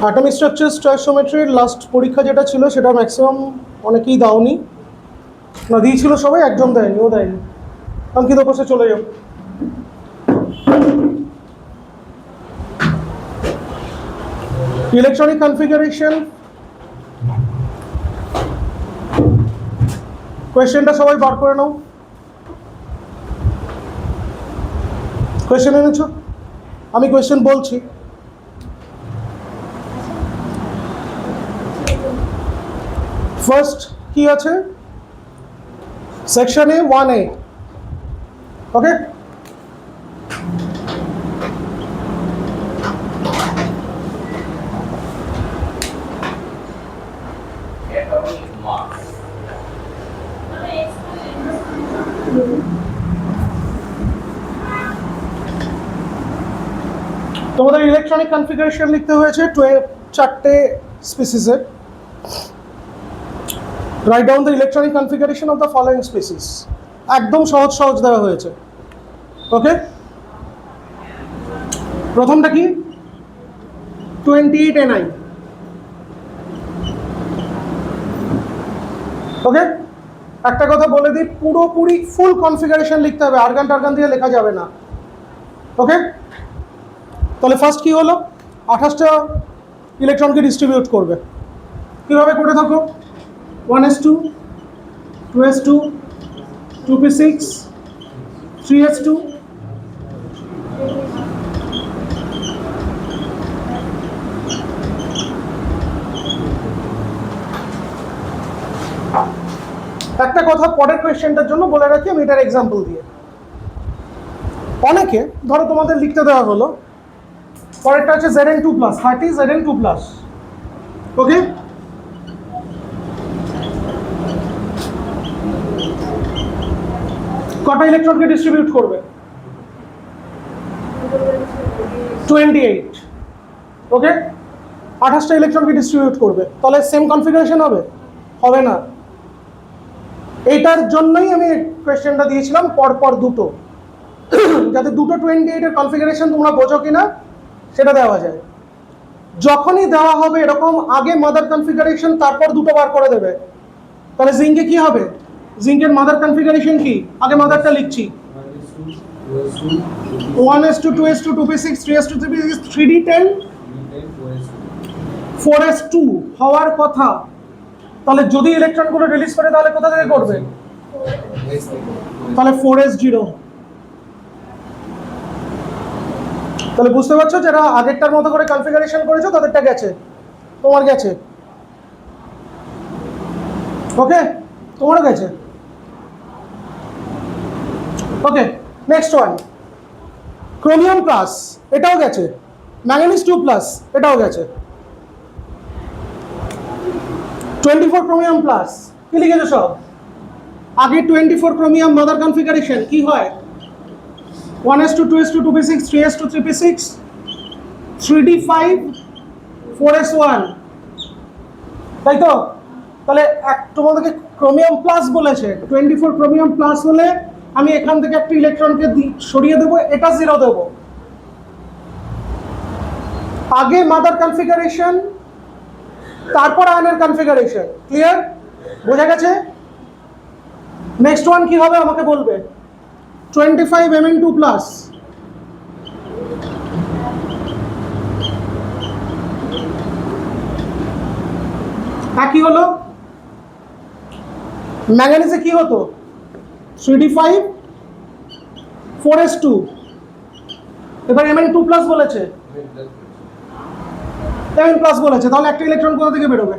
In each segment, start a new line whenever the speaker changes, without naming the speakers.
Atomic structure স্টয়কিওমেট্রির last পরীক্ষা যেটা ছিল সেটা ম্যাক্সিমাম অনেকেই দাওনি, না দিয়েছিল সবাই, একজন দেয়নি, ও দেয়নি। অঙ্কিত কোষে চলে যাও। ইলেকট্রনিক কনফিগারেশন কোয়েশ্চেনটা সবাই বার করে নাও। কোয়েশ্চেন এনেছো? আমি কোয়েশ্চেন বলছি। ফার্স্ট কি আছে? Section A 1A, okay? তোমাদের ইলেকট্রনিক কনফিগারেশন লিখতে হয়েছে 4টে স্পিসিসের। Write down the electronic configuration of the following species. একদম সহজ সহজ দেওয়া হয়েছে, ওকে? প্রথমটা কি? 28Ni, ওকে? একটা কথা বলে দিই, পুরোপুরি ফুল কনফিগারেশন লিখতে হবে, আর্গান টার্গান দিয়ে লেখা যাবে না, ওকে? তাহলে ফার্স্ট কি হলো? 28টা ইলেকট্রনকে ডিস্ট্রিবিউট করবে। কীভাবে করে থাকো? 1s2, 2s2, 2p6, 3s2, একটা কথা পরের কোয়েশ্চেনটার জন্য বলে রাখি, আমি এটার এক্সাম্পল দিয়ে। অনেকে ধরো তোমাদের লিখতে দেওয়া হলো, পরেরটা হচ্ছে Zn2+, 30 Zn2+, ওকে? কটা ইলেকট্রনকে ডিস্ট্রিবিউট করবে? 28, ওকে? 28টা ইলেকট্রনকে ডিস্ট্রিবিউট করবে। তাহলে সেম কনফিগারেশন হবে? হবে না। এইটার জন্যই আমি কোয়েশ্চেনটা দিয়েছিলাম পরপর দুটো, যাতে দুটো 28-এর কনফিগারেশন তোমরা বোঝো কিনা সেটা দেওয়া যায়। যখনই দেওয়া হবে এরকম আগে মাদার কনফিগারেশন তারপর দুটো বার করে দেবে, তাহলে জিঙ্কে কি হবে? জিঙ্কের মাদার কনফিগারেশন কি? আগে মাদারটা লিখছি, 1s2, 2s2, 2p6, 3s2, 3p6, 3d10, 4s2 হওয়ার কথা। তাহলে যদি ইলেকট্রনগুলো রিলিজ করে তাহলে কোথা থেকে করবে? তাহলে 4s0। তাহলে বুঝতে পারছো যারা আগেরটার মতো করে কনফিগারেশন করেছো তাদেরটা গেছে, তোমার গেছে, ওকে? তোমারও গেছে, ওকে? নেক্সট ওয়ান, ক্রোমিয়াম প্লাস, এটাও গেছে। ম্যাঙ্গানিজ 2+, এটাও গেছে। 24 ক্রোমিয়াম প্লাস, কি লিখেছো সব? আগে 24 ক্রোমিয়াম মাদার কনফিগারেশন কি হয়? 1s2, 2s2, 2p6, 3s2, 3p6, 3d5, 4s1, তাই তো? তাহলে তোমাদেরকে ক্রোমিয়াম প্লাস বলেছে, 24 ক্রোমিয়াম প্লাস হলে আমি এখান থেকে একটা ইলেকট্রনকে সরিয়ে দেবো, এটা 0 দেবো। আগে মাদার কনফিগারেশন তারপর আয়নের কনফিগারেশন। ক্লিয়ার? বোঝা গেছে? নেক্সট ওয়ান কি হবে আমাকে বলবে? 25 Mn2+, কি হলো? ম্যাঙ্গানিজে কি হতো? 3d5, 4s2, এবার Mn2+ বলেছে, Mn+ বলেছে, তাহলে একটা ইলেকট্রন কোথা থেকে বেরোবে?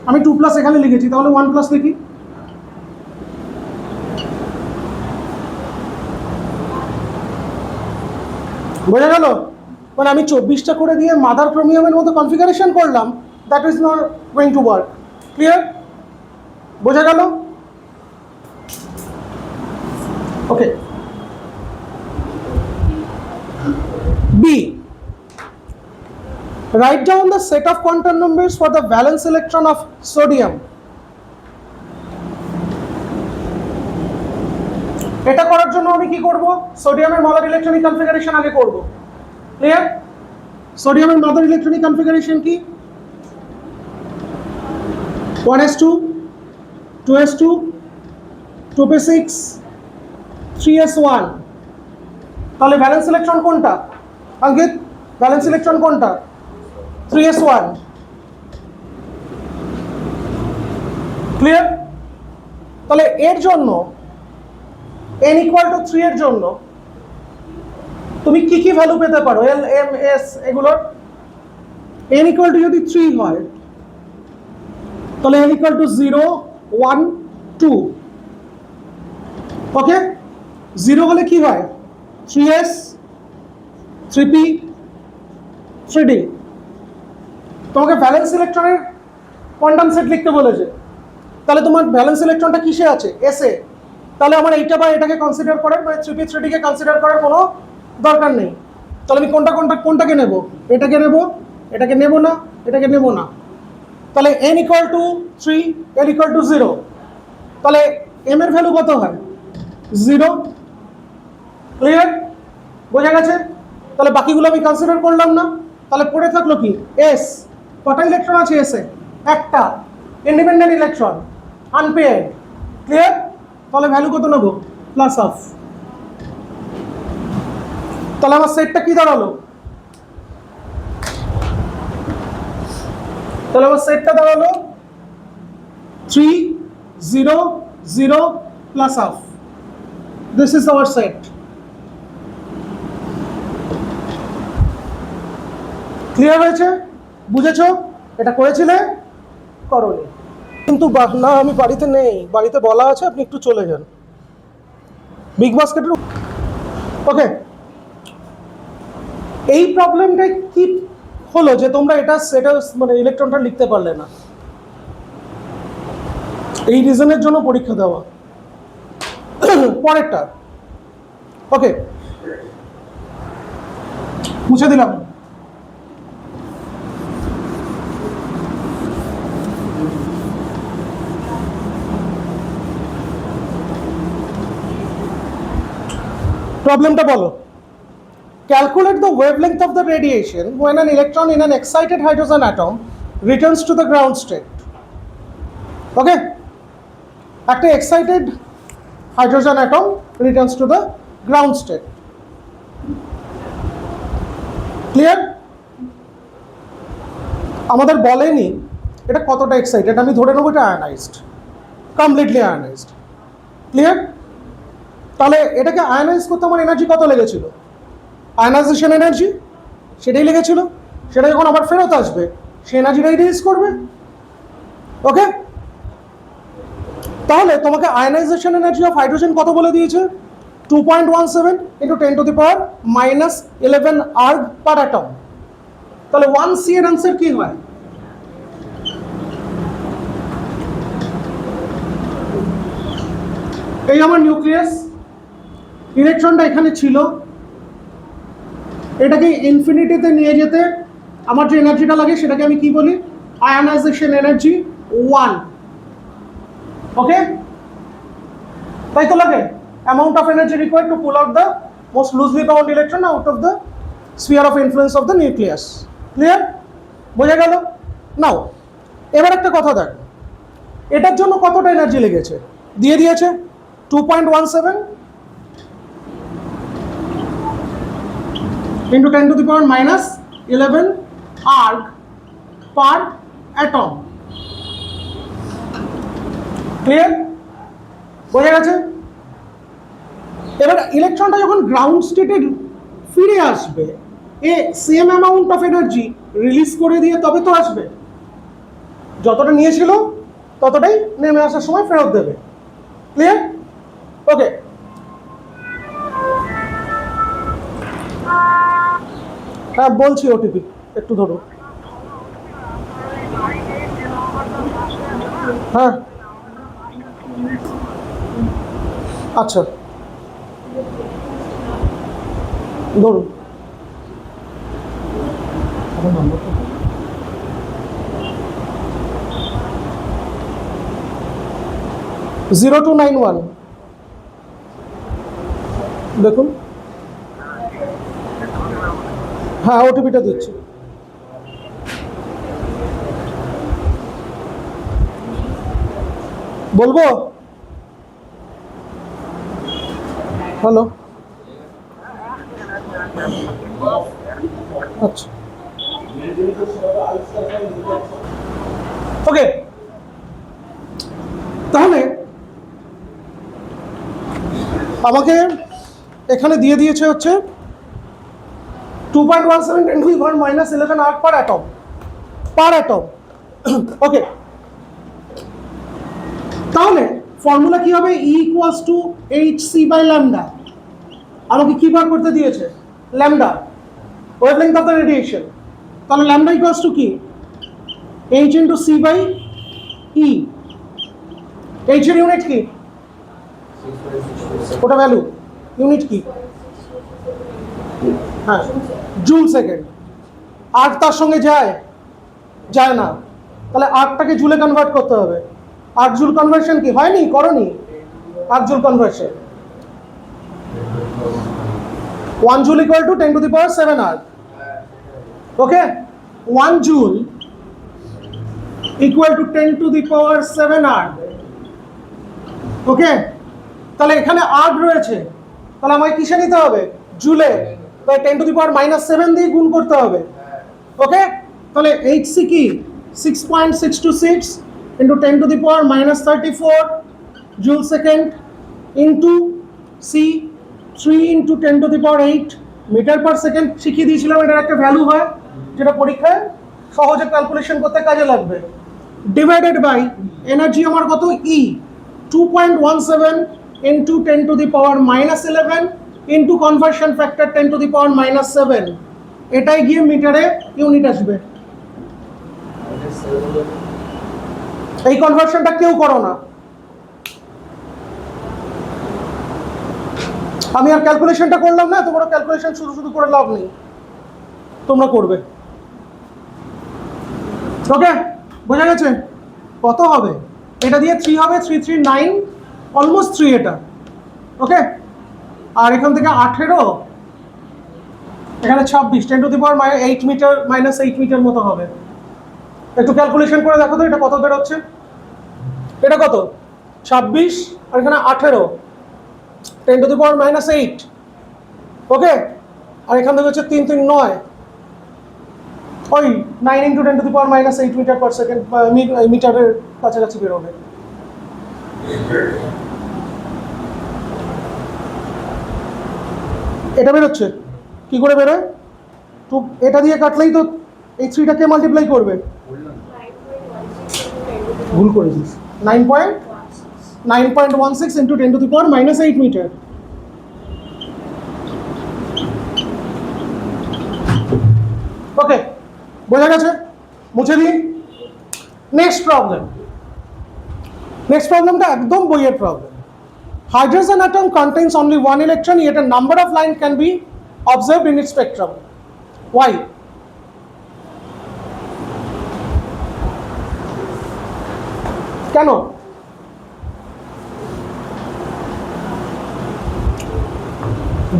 আমি 2+ এখানে লিখেছি, তাহলে 1+ লিখি। বোঝা গেল? মানে আমি 24টা করে দিয়ে মাদার ক্রোমিয়ামের মতো কনফিগারেশন করলাম, that is not going to work. Clear? বোঝা গেল? Okay. B, write down the set of quantum numbers for the valence electron of sodium. এটা করার জন্য আমি কি করব? সোডিয়ামের মলার ইলেকট্রনিক কনফিগারেশন আগে করব। ক্লিয়ার? সোডিয়ামের মাদার ইলেকট্রনিক কনফিগারেশন কি? 1s2, 2s2, 2p6, 3s1। তাহলে ভ্যালেন্স ইলেকট্রন কোনটা অঙ্কিত? ভ্যালেন্স ইলেকট্রন কোনটা? 3s1। ক্লিয়ার? তাহলে এর জন্য n = 3 এর জন্য তুমি কি কি ভ্যালু পেতে পারো? l m s এগুলোর n = যদি 3 হয় তাহলে n = 0 1 2। ওকে, 0 হলে কি হয়? 3s 3p 3d। তোমাকে ভ্যালেন্স ইলেকট্রনের কোয়ান্টাম সেট লিখতে বলেছে, তাহলে তোমার ভ্যালেন্স ইলেকট্রনটা কিসে আছে? s এ। তাহলে আমার এইটা বা এটাকে কনসিডার করার, মানে 3p 3d কে কনসিডার করার কোনো দরকার নেই। তাহলে আমি কোনটাকে নেব? এটাকে নেব, এটাকে নেব না, এটাকে নেব না। তাহলে n = 3, l = 0। তাহলে m এর ভ্যালু কত হয়? 0। ক্লিয়ার? বোঝা গেছে? তাহলে বাকিগুলো আমি কনসিডার করলাম না। তাহলে পড়ে থাকলো কি? s। কটা ইলেকট্রন আছে s এ? একটা ইন্ডিপেন্ডেন্ট ইলেকট্রন, আনপেয়ার্ড। ক্লিয়ার? তাহলে ভ্যালু কত নেব? +1/2। তাহলে আমার সেটটা কি দাঁড়ালো? তাহলে আমার সেটটা দাঁড়ালো 3 0 0 +1/2। This is our set. Clear হয়েছে? বুঝেছো? এটা করেছিলে? করোনি? কিন্তু না, আমি বাড়িতে নেই, বাড়িতে বলা আছে আপনি একটু চলে যান বিগ বাস্কেটের। ওকে, এই প্রবলেমটা কি হলো যে তোমরা সেটা মানে ইলেকট্রনটা লিখতে পারলে না? এই রিজনের জন্য পরীক্ষা দেওয়া। পরেরটা, ওকে, মুছে দিলাম। প্রবলেমটা বলো। Calculate the wavelength of the radiation when an electron in an excited hydrogen atom returns to the ground state. Okay? একটা excited hydrogen atom returns to the ground state. Clear? আমাদের বলেনি এটা কতটা এক্সাইটেড, আমি ধরে নেব এটা আয়নাইজড, কমপ্লিটলি আয়নাইজড। ক্লিয়ার? তাহলে এটাকে আয়নাইজ করতে আমার এনার্জি কত লেগেছিল? আয়নাইজেশন এনার্জি সেটাই লেগেছিল। সেটা যখন আবার ফেরত আসবে সেই এনার্জিটাই রিলিজ করবে। ওকে, তাহলে তোমাকে আয়নাইজেশন এনার্জি অফ হাইড্রোজেন কত বলে দিয়েছে? 2.17 × 10⁻11 আর্গ পার অ্যাটম। তাহলে 1c এর आंसर কি হয়? এই আমার নিউক্লিয়াস, ইলেকট্রনটা এখানে ছিল, এটাকে ইনফিনিটিতে নিয়ে যেতে আমার যে এনার্জিটা লাগে সেটাকে আমি কি বলি? Ionisation energy 1। ওকে, তাই তো লাগে? Amount of energy required to pool out the most loosely bound electron out of the sphere of influence of the nucleus. Clear? বোঝা গেল? নাও এবার একটা কথা দেখ, এটার জন্য কতটা এনার্জি লেগেছে দিয়ে দিয়েছে? 2.17 × 10⁻11 arg per atom। ক্লিয়ার? বোঝা গেছে? এবার ইলেকট্রনটা যখন গ্রাউন্ড স্টেটে ফিরে আসবে a same amount of energy release করে দিয়ে তবে তো আসবে। যতটা নিয়েছিল ততটাই নেমে আসার সময় ফেরত দেবে। ক্লিয়ার? ওকে, হ্যাঁ বলছি ওটিপি, একটু ধরো। হ্যাঁ আচ্ছা ধরুন। 0291 দেখুন। হ্যাঁ ওটিপিটা দিচ্ছি। বলবো? হ্যালো, আচ্ছা, ওকে। তাহলে আমাকে এখানে দিয়ে দিয়েছে হচ্ছে 2.17 × 10⁻11 আর্ক পার অ্যাটম, ওকে। তাহলে ফর্মুলা কি হবে? E = hc/λ। আমাকে কি বার করতে দিয়েছে? Lambda, wavelength of the radiation. তাহলে ল্যামডা ইকুয়ালস টু কি? h × c/e। h এর ইউনিট কি? ওটা ভ্যালু, ইউনিট কি? হ্যাঁ, জুল সেকেন্ড। আর্ক তার সঙ্গে যায় না, তাহলে আর্কটাকে জুলে কনভার্ট করতে হবে। আর্ক জুল কনভার্সন কি হয়নি? করনি arc joule conversion. 1 joule = 10⁻7 arc, okay? 1 joule = 10⁻7 arc, okay? তাহলে এখানে আর্ক রয়েছে, তাহলে আমাকে কিসে নিতে হবে? জুলে। তাই 10⁻⁻7 দিয়ে গুণ করতে হবে, ওকে? তাহলে hc কি? 6.626 × 10⁻34 joule second into c 3 × 10⁸ metre per second. শিখিয়ে দিয়েছিলাম এটার একটা ভ্যালু হয় যেটা পরীক্ষায় সহজে ক্যালকুলেশন করতে কাজে লাগবে। ডিভাইডেড বাই এনার্জি আমার কত? E 2.17 × 10⁻11 into conversion factor 10⁻7। এটাই গিয়ে মিটারে ইউনিট আসবে। এই কনভার্সনটা কেউ করো না, আমি আর ক্যালকুলেশনটা করলাম না। তোমরা ক্যালকুলেশন শুধু করে লাভ নেই, তোমরা করবে, ওকে? বোঝা গেছে? কত হবে? এটা দিয়ে 3 হবে, 339, অলমোস্ট 3 এটা, ওকে? আর এখান থেকে 18, এখানে 26, 10⁻8 মিটার -8 মিটার মতো হবে। একটু ক্যালকুলেশন করে দেখো তো এটা কত বেরোচ্ছে। এটা কত? 26 আর এখানে 18, 10⁻8, ওকে? আর এখান থেকে হচ্ছে 3 3 9, ওই 9 × 10⁻8 মিটার পার সেকেন্ড, মিটারের কাছাকাছি বেরোবে। এটা বেরোচ্ছে কি করে বেরোয়? তো এটা দিয়ে কাটলেই তো এই 3টাকে মাল্টিপ্লাই করবে। ভুল করেছিস। 9.16 × 10⁻8 মিটার। ওকে, বোঝা গেছে? মুছে দিই। নেক্সট প্রবলেমটা একদম বইয়ের problem. Hydrogen atom contains only one electron, yet a number of lines can be observed in its spectrum. Why? কেন?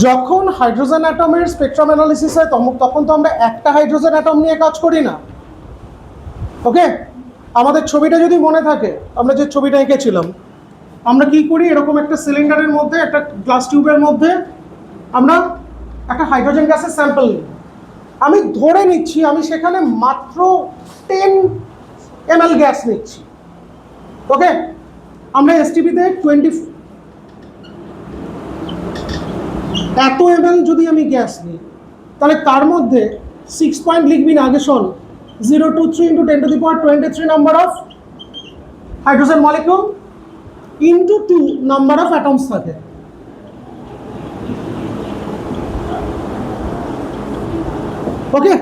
যখন হাইড্রোজেন অ্যাটমের স্পেকট্রাম অ্যানালিসিস হয় তখন তো আমরা একটা হাইড্রোজেন অ্যাটম নিয়ে কাজ করি না, ওকে? আমাদের ছবিটা যদি মনে থাকে, আমরা যে ছবিটা এঁকেছিলাম, আমরা কি করি? এরকম একটা সিলিন্ডারের মধ্যে, একটা গ্লাস টিউবের মধ্যে আমরা একটা হাইড্রোজেন গ্যাসের স্যাম্পল নিই। আমি ধরে নিচ্ছি আমি সেখানে মাত্র 10 ml গ্যাস নিচ্ছি, ওকে? আমরা এসটিপিতে 20 এত ml যদি আমি গ্যাস নিই, তাহলে তার মধ্যে 6 পয়েন্ট লিখবি না, আগে শোন। 023 × 10⁻23 number of hydrogen molecule into 2 number of atoms থাকে। ওকে,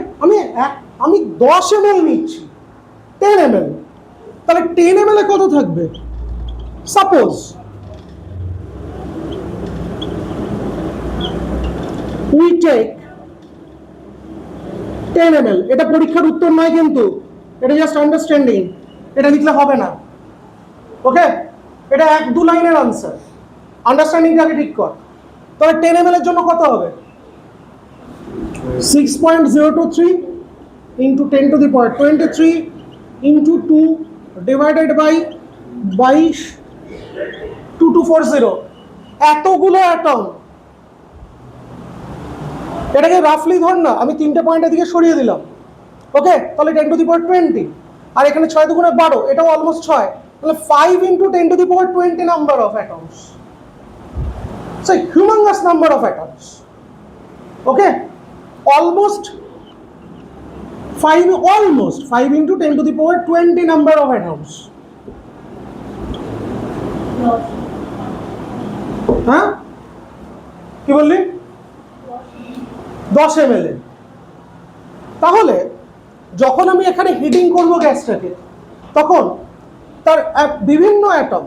আমি 10 ml নিচ্ছি, 10 ml, তাহলে 10 ml এ কত থাকবে? Suppose we take 10 ml। এটা পরীক্ষার উত্তর নয় কিন্তু, এটা জাস্ট আন্ডারস্ট্যান্ডিং। এটা লিখলে হবে না, ওকে? এটা 1-2 লাইনের আনসার, আন্ডারস্ট্যান্ডিংটাকে ঠিক কর। তাহলে 10 ml এর জন্য কত হবে? 6.023 × 10⁻23 × 2 ডিভাইডেড বাই 22 2240, এতগুলো অ্যাটম। এটাকে রাফলি ধর না, আমি 3টে পয়েন্টের দিকে সরিয়ে দিলাম, ওকে, তাহলে 10 টু দি পাওয়ার 20, আর এখানে 6 দুগুণে 12, এটাও অলমোস্ট 6, তাহলে 5 into 10 to the power 20 number of atoms. It's a humongous number of atoms. Okay, almost 5 into 10 to the power 20 number of atoms. হ্যাঁ, কি বললি? 10 ml। তাহলে যখন আমি এখানে হিটিং করব গ্যাসটাকে, তখন তার বিভিন্ন অ্যাটম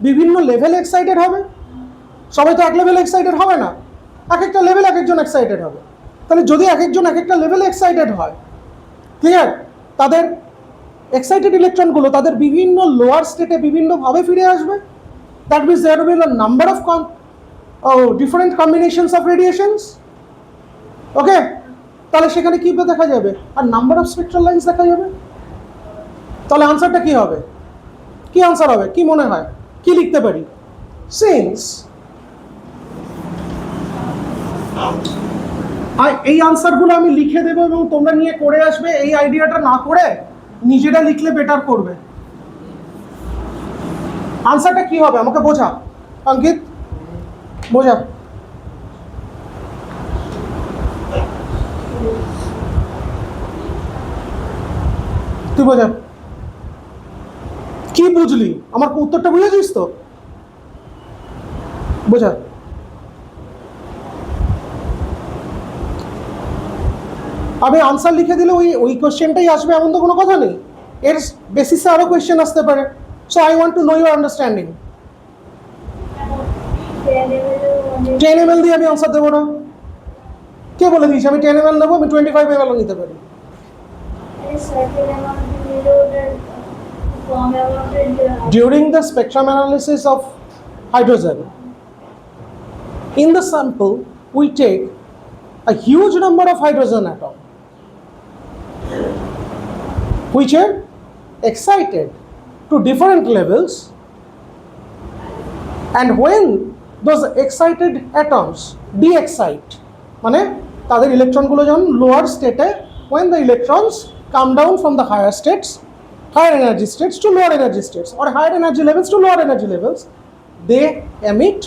বিভিন্ন লেভেল এক্সাইটেড হবে। সবাই তো এক লেভেল এক্সাইটেড হবে না, এক একটা লেভেল এক একজন এক্সাইটেড হবে। তাহলে যদি এক একজন এক একটা লেভেল এক্সাইটেড হয়, ক্লিয়ার, তাদের এক্সাইটেড ইলেকট্রনগুলো তাদের বিভিন্ন লোয়ার স্টেটে বিভিন্নভাবে ফিরে আসবে। That means there will be a number of different combinations of radiations. Okay, তাহলে সেখানে কি দেখা যাবে? আর নাম্বার অফ স্পেকট্রাল লাইন্স দেখা যাবে। তাহলে আনসারটা কি হবে? কি আনসার হবে? কি মনে হয়? কি লিখতে পারি? সিন্স এই আনসারগুলো আমি লিখে দেবো এবং তোমরা নিয়ে করে আসবে। এই আইডিয়াটা না করে নিজেরা লিখলে বেটার করবে। আনসারটা কি হবে আমাকে বোঝা, অঙ্কিত বোঝা। তুই বোঝা, কি বুঝলি? আমার উত্তরটা বুঝেছিস তো? বোঝা। আমি আনসার লিখে দিলে ওই কোশ্চেনটাই আসবে এমন তো কোনো কথা নেই। এর বেসিসে আরো কোয়েশ্চেন আসতে পারে। So I want to know your understanding. 10 ml দিয়ে আমি আনসার দেবো না। কে বলে দিয়েছি আমি 10 ml নেবো? আমি 25 ml নিতে পারি। During the spectrum analysis of hydrogen, in the sample we take a huge number of hydrogen atoms which are excited to different levels, and when those excited atoms de-excite, মানে তাদের ইলেকট্রনগুলো যখন lower স্টেটে, when the electrons come down from the higher states, higher energy states to lower energy states, or higher energy levels to lower energy levels, they emit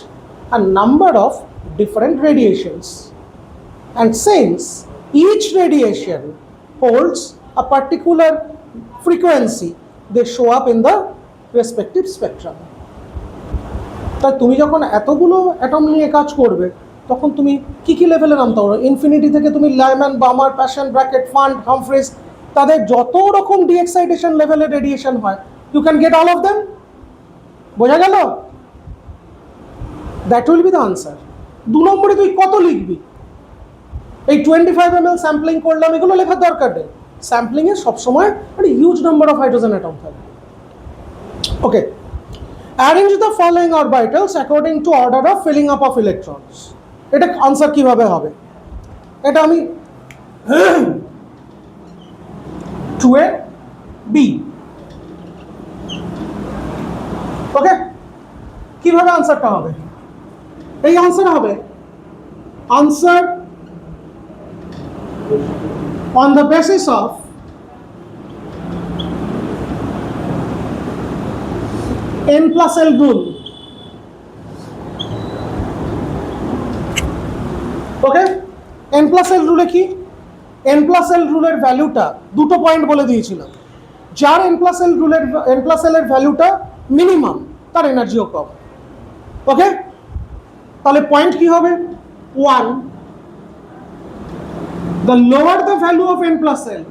a number of different radiations. And since each radiation holds a particular frequency, they show up in the respective spectrum. তাই তুমি যখন এতগুলো atom নিয়ে কাজ করবে, তখন তুমি কি কি লেভেলে নামতে পারো? ইনফিনিটি থেকে তুমি Lyman, Balmer, Paschen, Brackett, Pfund, Humphreys, তাদের যত রকম ডিএক্সাইটেশন লেভেলের রেডিয়েশন হয়, you can get all of them. বোঝা গেল? That will be the answer. 2 নম্বরে তুই কত লিখবি? এই 25 ml স্যাম্পলিং করলাম, এগুলো লেখার দরকার নেই। স্যাম্পলিংয়ে সবসময় একটা huge number of hydrogen atom থাকে। Okay, arrange the following orbitals according to order of filling up of electrons. এটা আনসার কিভাবে হবে? এটা আমি 2a b, ওকে, কিভাবে আনসারটা হবে? এই আনসার হবে answer on the basis of n plus l rule. Okay, n plus l রুলে কি? n plus l রুলের ভ্যালুটা দুটো পয়েন্ট বলে দিয়েছিলাম। যার n plus l এর ভ্যালুটা মিনিমাম, তার এনার্জিও কম। ওকে, তাহলে পয়েন্ট কি হবে? 1, the lower the value of n plus l,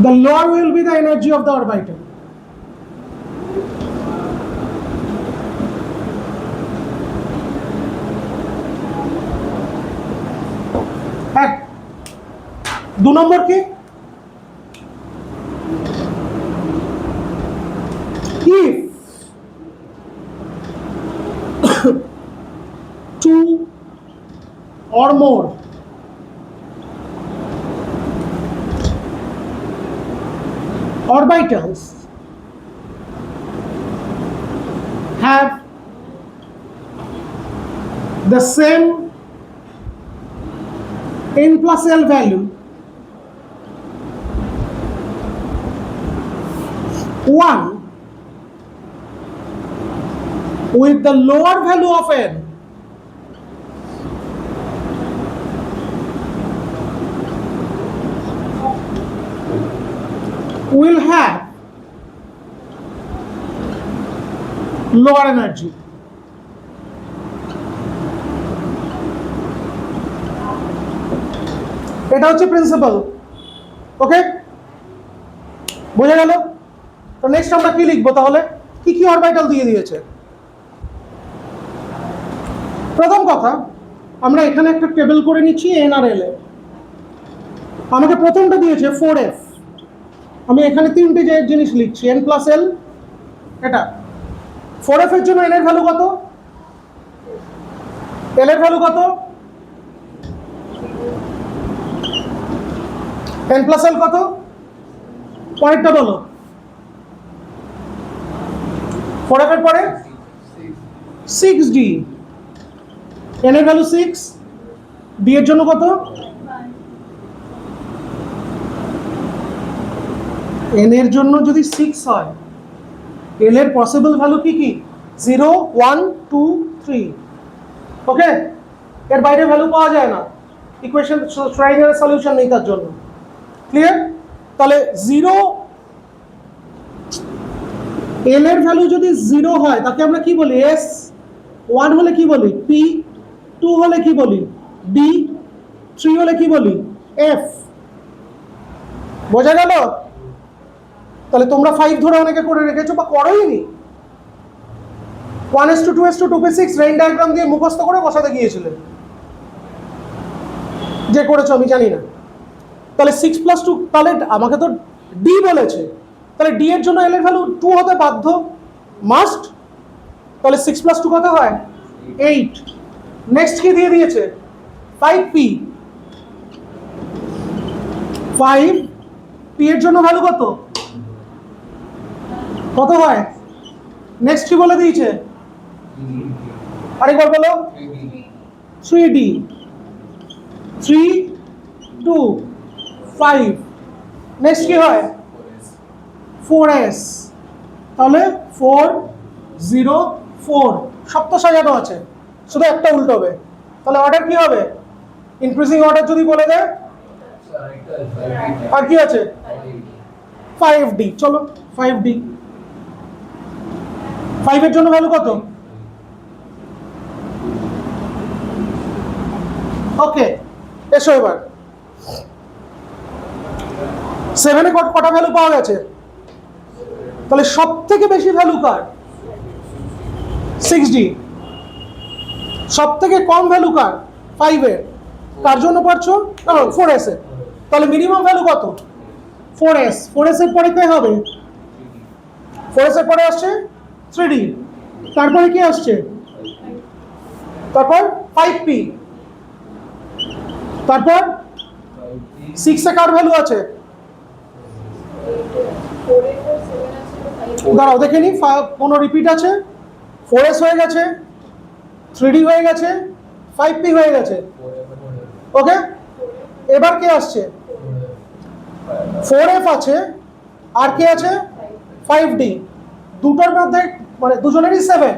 the lower will be the energy of the orbital. এক 2 নম্বর কি? if 2 or more orbitals have the same n plus L value, one with the lower value of n will have lower energy. এটা হচ্ছে principal. ওকে, বোঝা গেল? তো next আমরা কি লিখবো তাহলে? কি কি অরবিটাল দিয়ে দিয়েছে? প্রথম কথা, আমরা এখানে একটা টেবিল করে নিচ্ছি এন আর এল এ। আমাকে প্রথমটা দিয়েছে 4f। আমি এখানে তিনটে জিনিস লিখছি, n প্লাস এল। এটা 4f এর জন্য n এর ভ্যালু কত, l এর ভ্যালু কত, n প্লাস এল কত, পরেরটা বলো। 4f এর পরে 6d, n এর ভ্যালু 6, d এর জন্য কত, n এর জন্য যদি 6 হয়, l এর পসিবল ভ্যালু কি কি? 0 1 2 3। ওকে, এর বাইরে ভ্যালু পাওয়া যায় না, ইকুয়েশন শ্রোডিঙ্গারের সলিউশন নেই তার জন্য। ক্লিয়ার? তাহলে 0 l এর ভ্যালু যদি 0 হয় তাকে আমরা কি বলি? s। 1 হলে কি বলি? p। 2 হলে কি বলি? d। 3 হলে কি বলি? f। বোঝা গেল? তাহলে তোমরা 5 ধরে অনেকে করে রেখেছো বা করোইনি। 1:2:2 2:6 রেইন ডায়াগ্রাম দিয়ে মুখস্থ করে বসাতে গিয়েছিলে, যে করেছো আমি জানি না। তাহলে 6 + 2, তাহলে আমাকে তো d বলেছে, তাহলে d এর জন্য l এর ভ্যালু 2 হতে বাধ্য, মাস্ট। তাহলে 6 + 2 কত হয়? 8। নেক্সট কি দিয়ে দিয়েছে? 5p। 5p এর জন্য ভ্যালু কত, কত হয়? নেক্সট কি বলে দিয়েছে? আরেকবার বলো। 3d। 3 2 5। নেক্সট কি হয়? 4s। তাহলে 4 0 4 সব তো সাজানো আছে, শুধু একটা উল্টো হবে। তাহলে অর্ডার কি হবে? ইনক্রিজিং অর্ডার যদি বলে দেয়, আর কি আছে? 5d। চলো 5d। 5 এর জন্য ভ্যালু কত? ওকে, এসো এবার 7 এ কটা ভ্যালু পাওয়া গেছে? তাহলে সব থেকে বেশি ভ্যালু কার? 6d। সব থেকে কম ভ্যালু কার? 5 এর। কার জন্য পারছো? 4s এর। তাহলে মিনিমাম ভ্যালু কত? 4s। 4s এর পরে কে হবে? 4s এর পরে আসছে 3d। তারপরে কি আসছে? তারপর 5p। তারপর 6 এ কার ভ্যালু আছে? দাঁড়াও দেখে নি, কোনো রিপিট আছে? 4s হয়ে গেছে, 3d হয়ে গেছে, 5p হয়ে গেছে। ওকে, এবার কে আসছে? 4f আছে, আর কে আছে? 5d। দুটোর মধ্যে মানে দুজনেরই 7।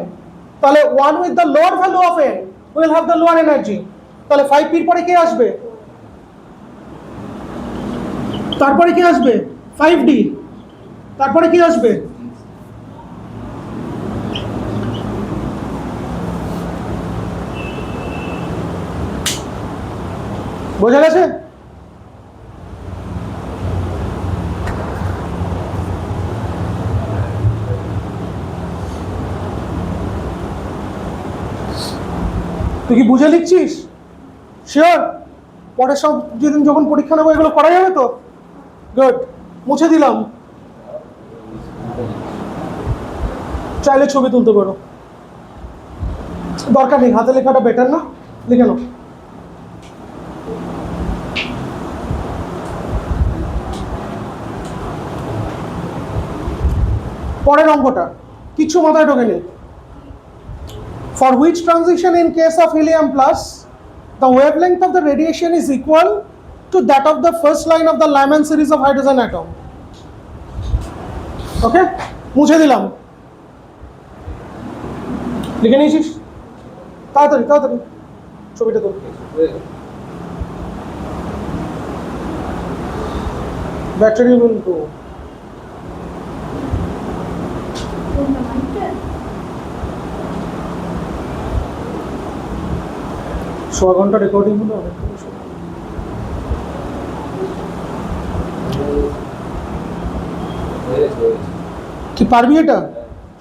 তাহলে 1 with the lower value of n will have the lower energy. তাহলে 5p এর পরে কে আসবে? তারপরে কি আসবে? 5d। তারপরে কি আসবে? বোঝা গেছে? তুই কি বুঝে লিখছিস? শিওর? পরে সব যেদিন যখন পরীক্ষা নেবো এগুলো করা যাবে তো? গুড, মুছে দিলাম। চাইলে ছবি তুলতে পারো, দরকার নেই, হাতে লেখাটা বেটার না? লিখে নাও। পরের অঙ্কটা কিছু মাথায় ঢোকেনি। For which transition in case of helium plus the wavelength of the radiation is equal to that of the first line of the Lyman series of hydrogen atom. ওকে, মুছে দিলাম। লিখে নিয়েছিস? তাড়াতাড়ি তাড়াতাড়ি ছবিটা তোল। Battery will go. সোয়া ঘন্টা recording হলো অনেক। কি পারবি এটা?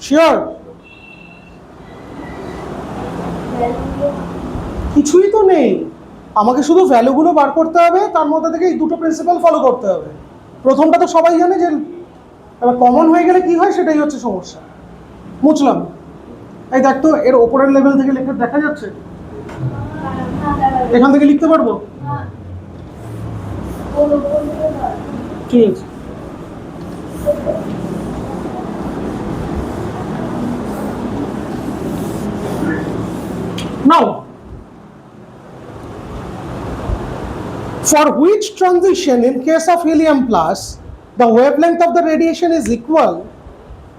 শিওর? কিছুই তো নেই, আমাকে শুধু ভ্যালুগুলো বার করতে হবে, তার মধ্যে থেকে এই দুটো প্রিন্সিপাল ফলো করতে হবে। প্রথমটা তো সবাই জানে, যে এবার কমন হয়ে গেলে কি হয় সেটাই হচ্ছে সমস্যা। বুঝলাম। এই দেখ তো, এর ওপরের লেভেল থেকে লেখা দেখা যাচ্ছে? এখান থেকে লিখতে পারবো? ঠিক আছে। Now, for which transition in case of helium plus the wavelength of the radiation is equal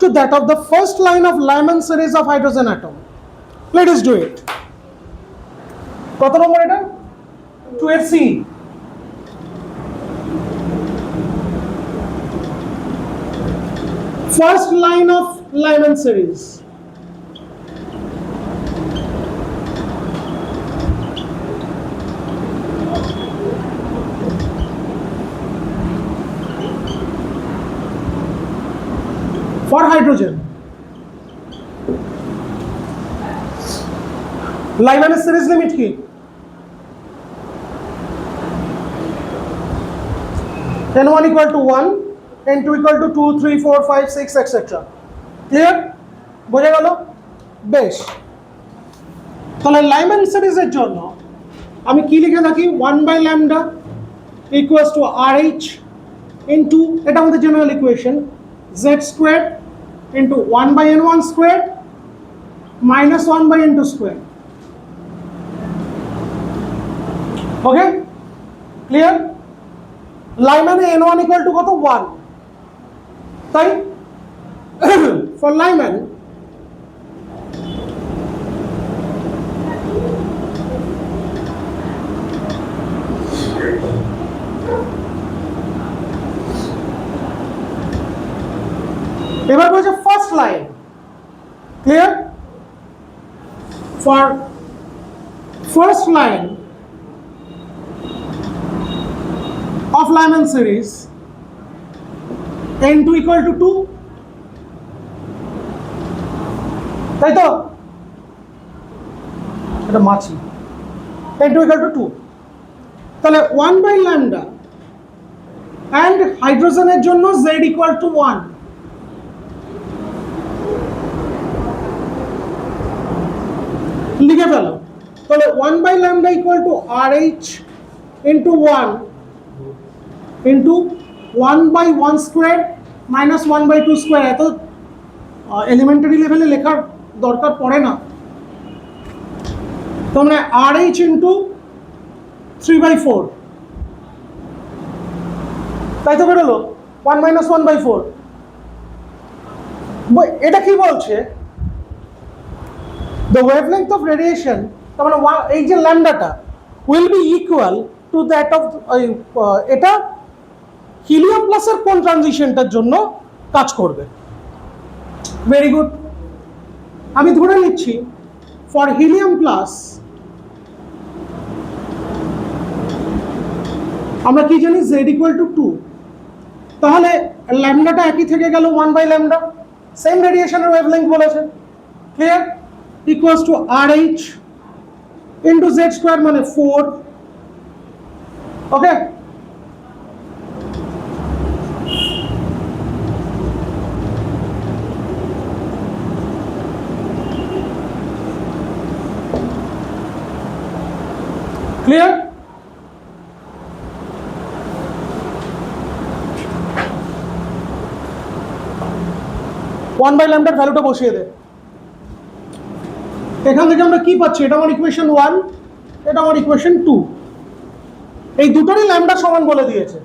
to that of the first line of Lyman series of hydrogen atom? Let us do it. কত নম্বর এটা? 2C। First line of Lyman series. For hydrogen, Lyman series limit কি? N1 equal to 1, N2 equal to 2, 3, 4, 5, 6, etc. Clear? বোঝা গেল? বেশ। তাহলে Lyman series এর জন্য আমি কি লিখে থাকি? 1 by lambda equals to RH into, এটা আমাদের general equation, Z squared into 1 by N1 squared minus 1 by N2 squared. Okay? Clear? Lyman A N1 equal to কত? 1, তাই? For Lyman এবার বলছে first line. Clear? For first line of Lyman series, N2 equal to 2, তাই তো? এটা মাছি। N2 equal to 2, তাহলে 1 by lambda and হাইড্রোজেনের জন্য Z equal to 1, লিখে ফেলো। তাহলে 1 by lambda equal to RH into 1 into 1 by 1 square minus 1 by 2 square। এত এলিমেন্টারি লেভেলে লেখার দরকার পড়ে না। তো মানে RH into 3 by 4, তাই তো বেরোলো? 1 minus 1 by 4। এটা কি বলছে? The wavelength of radiation, তার মানে এই যে ল্যামডাটা will be equal to that of এটা হিলিয়াম প্লাসের কোন ট্রানজিশনটার জন্য কাজ করবে? Very good. আমি ধরে নিচ্ছি ফর হিলিয়াম প্লাস আমরা কি জানি? Z equal to 2, তাহলে ল্যামডাটা একই থেকে গেল 1 by lambda, সেম রেডিয়েশনের ওয়েভলেংথ বলেছে। Clear? equals to RH into Z square মানে 4। ওকে, ক্লিয়ার? 1 বাই ল্যামডার ভ্যালুটা বসিয়ে দে। এখান থেকে আমরা কি পাচ্ছি? এটা আমার ইকুয়েশন 1, এটা আমার ইকুয়েশন 2। এই দুটোরই ল্যামডা সমান বলে দিয়েছে।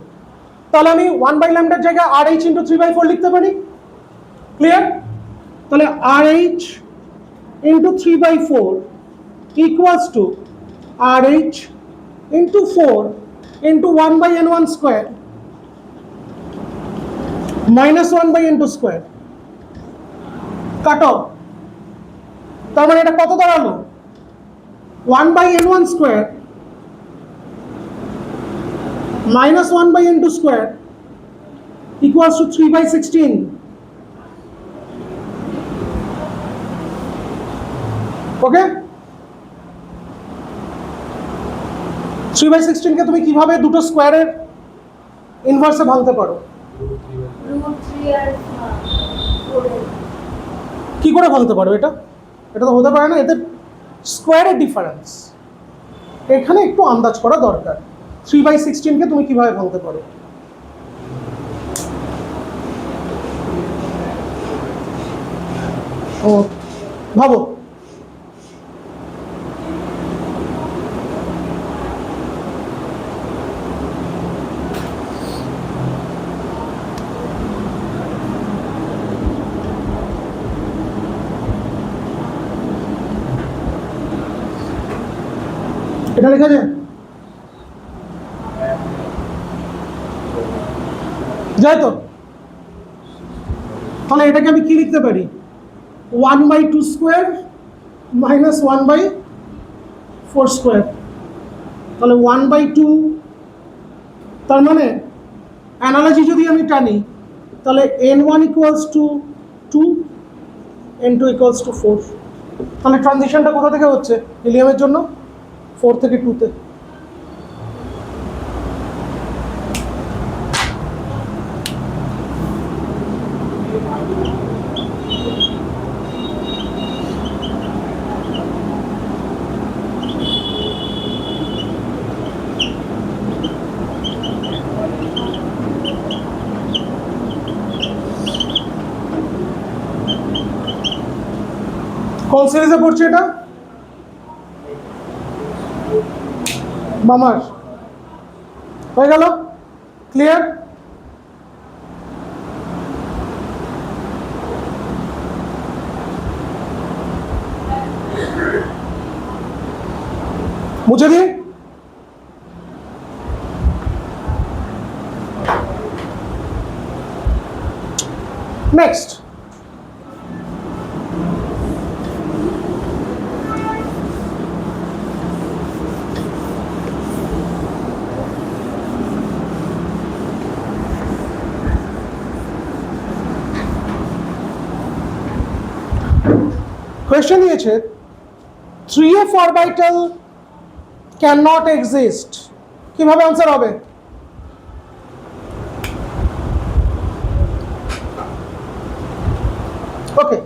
তাহলে আমি 1 বাই ল্যামডার জায়গায় RH ইন্টু 3/4 লিখতে পারি। ক্লিয়ার? তাহলে RH into 3/4 equals to RH into 4 into 1 by n1 square minus 1 by n2 square. Cut off. তার মানে এটা কত দাঁড়ালো? 1 by n1 square minus 1 by n2 square equals to 3 by 16. Okay, 3 by 16 কে তুমি কিভাবে দুটো স্কোয়ারের ইনভার্সে ভাঙতে পারো? কি করে ভাঙতে পারো এটা? এটা তো হতে পারে না, এদের স্কোয়ারের ডিফারেন্স। এখানে একটু আন্দাজ করা দরকার। 3 by 16 কে তুমি কিভাবে ভাঙতে পারো? ও ভাবো। এটা লেখা যায়? যায় তো? তাহলে এটাকে আমি কি লিখতে পারি? 1 by 2 square minus 1 by 4 square. তাহলে 1 by 2, তার মানে অ্যানালজি যদি আমি টানি তাহলে n1 equals to 2, n2 equals to 4। তাহলে ট্রানজিশনটা কোথা থেকে হচ্ছে? হিলিয়ামের জন্য 4 থেকে 2 তে। কোন সিরিজে পড়ছে এটা? মামার। হয়ে গেল? ক্লিয়ার? মুছে দিই। নেক্সট, কোয়েশ্চেন দিয়েছে 3f orbital can not exist. কিভাবে আনসার হবে? ওকে,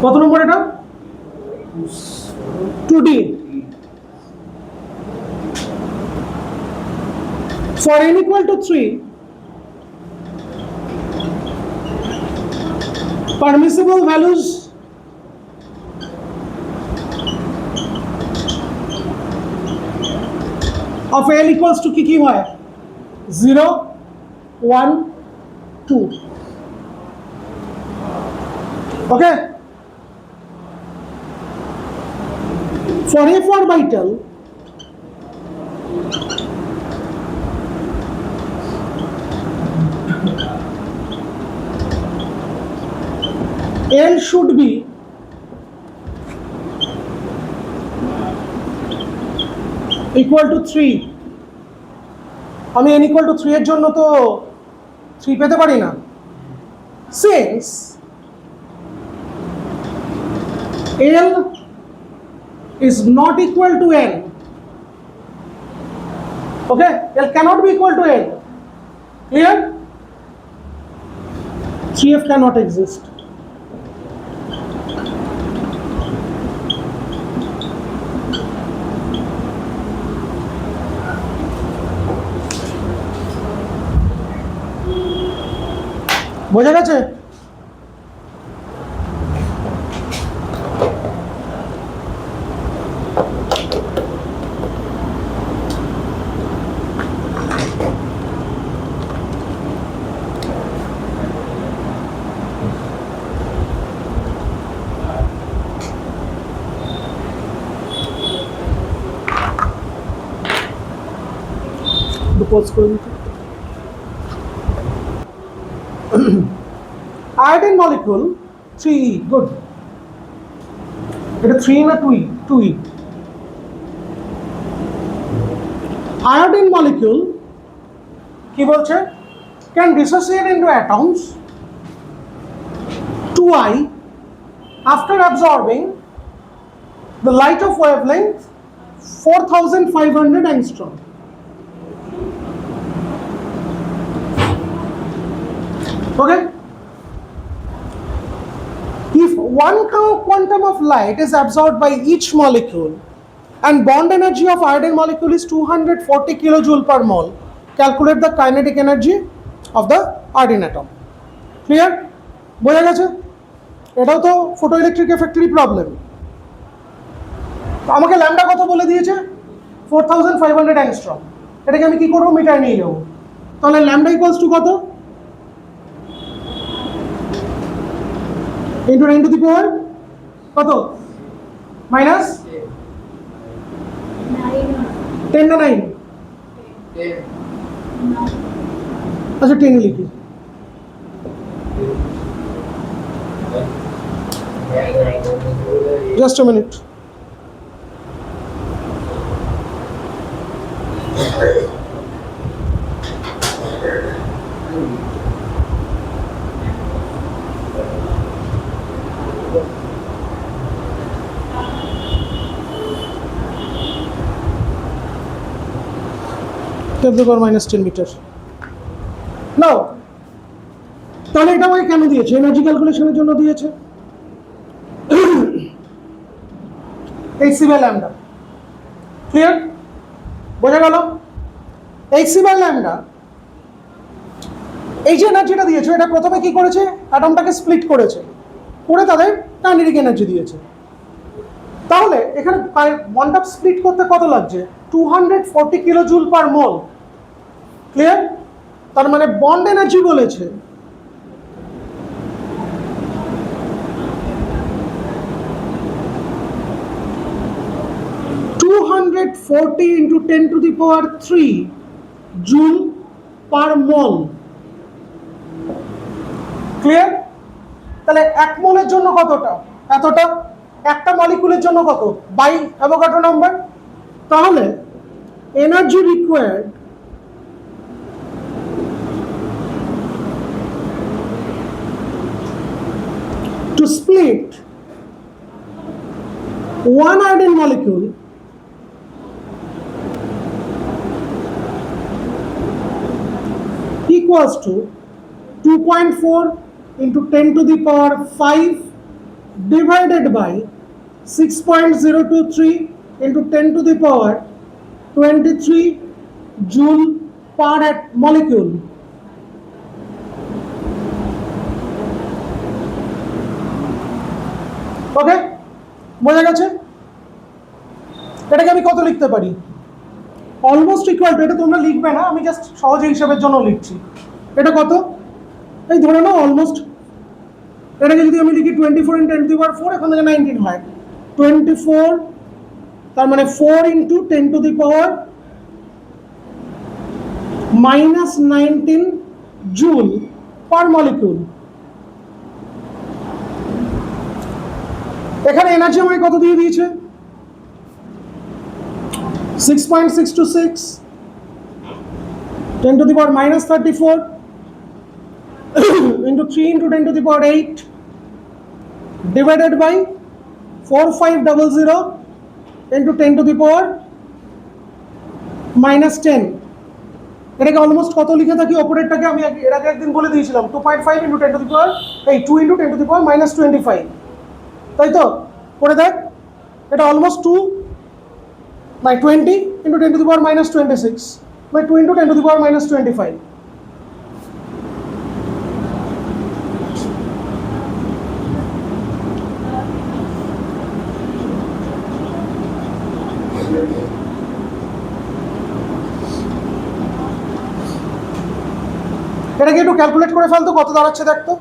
কত নম্বর এটা? 2D। For n equal to 3, permissible values of L equals to কি হয়? 0, 1, 2। ওকে, for f orbital L should be equal to 3। আমি n equal to 3 এর জন্য তো 3 পেতে পারি না। Since L is not equal to N, okay, L cannot be equal to N. Clear? 3f cannot exist. বোঝা গেছে? pause করে দিতে। Iodine molecule 3E, good. এটা 3 না 2E? 2E. Iodine molecule কি বলছে? Can dissociate into atoms 2I after absorbing the light of wavelength 4500 angstrom. Okay? If one quantum of light is absorbed by each molecule and bond energy of iodine molecule is 240 kilojoule per mole, calculate the kinetic energy of the iodine atom. Clear? বোঝা গেছে? এটাও তো photoelectric এফেক্টেরই problem. আমাকে lambda কত বলে দিয়েছে? 4500 angstrom. এটাকে আমি কি করব? মিটার নিয়ে যাব। তাহলে ল্যাম্ডা ইকুয়ালস টু কত? ইন্টু 10 টু দি পাওয়ার কত? মাইনাস 10 না 9? আচ্ছা 10 লিখি। Just a minute. -10 মিটার। নাও তাহলে এটা আমাকে কেন দিয়েছে? এনার্জি ক্যালকুলেশনের জন্য দিয়েছে। hc by lambda. ক্লিয়ার? বোঝা গেল? hc বাই ল্যাম্ডা এই যে এনার্জিটা দিয়েছে, এটা প্রথমে কি করেছে? অ্যাটমটাকে স্প্লিট করেছে, করে তাদের কাইনেটিক এনার্জি দিয়েছে। তাহলে এখানে বন্ডটা স্প্লিট করতে কত লাগছে? 240 কিলোজুল পার মোল। ক্লিয়ার? তার মানে বন্ড এনার্জি বলেছে 240 into 10 to the power 3 joule per mole. Clear? তাহলে এক মোলের জন্য কতটা? এতটা। একটা মলিকুলের জন্য কত? By Avogadro number. তাহলে energy required to split one iodine molecule equals to 2.4 into 10 to the power 5 divided by 6.023 into 10 to the power 23 joule per molecule. ওকে? বোঝা গেছে? এটাকে আমি কত লিখতে পারি? অলমোস্ট ইকুয়াল টু, এটা তোমরা লিখবে না, আমি জাস্ট সহজে হিসাবের জন্য লিখছি। এটা কত? এই ধরে নাও অলমোস্ট, এটাকে যদি আমি লিখি 24 into 10 to the power 4, এখান থেকে 19 হয়। 24 তার মানে 4 into 10 to the power -19 joule per molecule। এখানে এনার্জি আমাকে কত দিয়ে দিয়েছে? 6.626 10 to the power -34 into 3 into 10 to the power 8 divided by 4500 into 10 to the power -10। এটাকে অলমোস্ট কত লিখে থাকি? অপারেটরটাকে আমি এর আগে একদিন বলে দিয়েছিলাম 2.5 into 10 to the power 2 into 10 to the power -25, তাই তো? করে দেখ, এটা almost 20 into 10 to the power -26 by 2 into 10 to the power -25। এটাকে একটু ক্যালকুলেট করে ফেলতো, কত দাঁড়াচ্ছে দেখতো।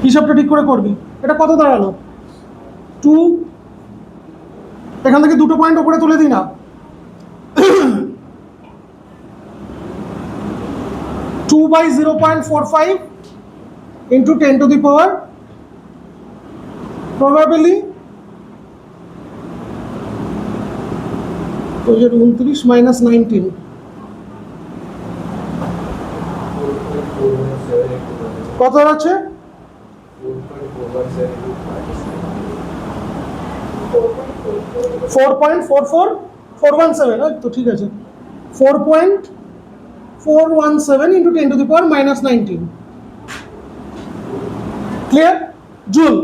হিসাবটা ঠিক করে করবি। এটা কত দাঁড়ালো? 2, এখান থেকে দুটো পয়েন্ট উপরে তুলে দিই না, 2/0.45 into 10 to the power probably 29 minus 19, কত আছে? 4.44417, তো ঠিক আছে, 4.417 into 10 to the power minus 19, clear? Joule.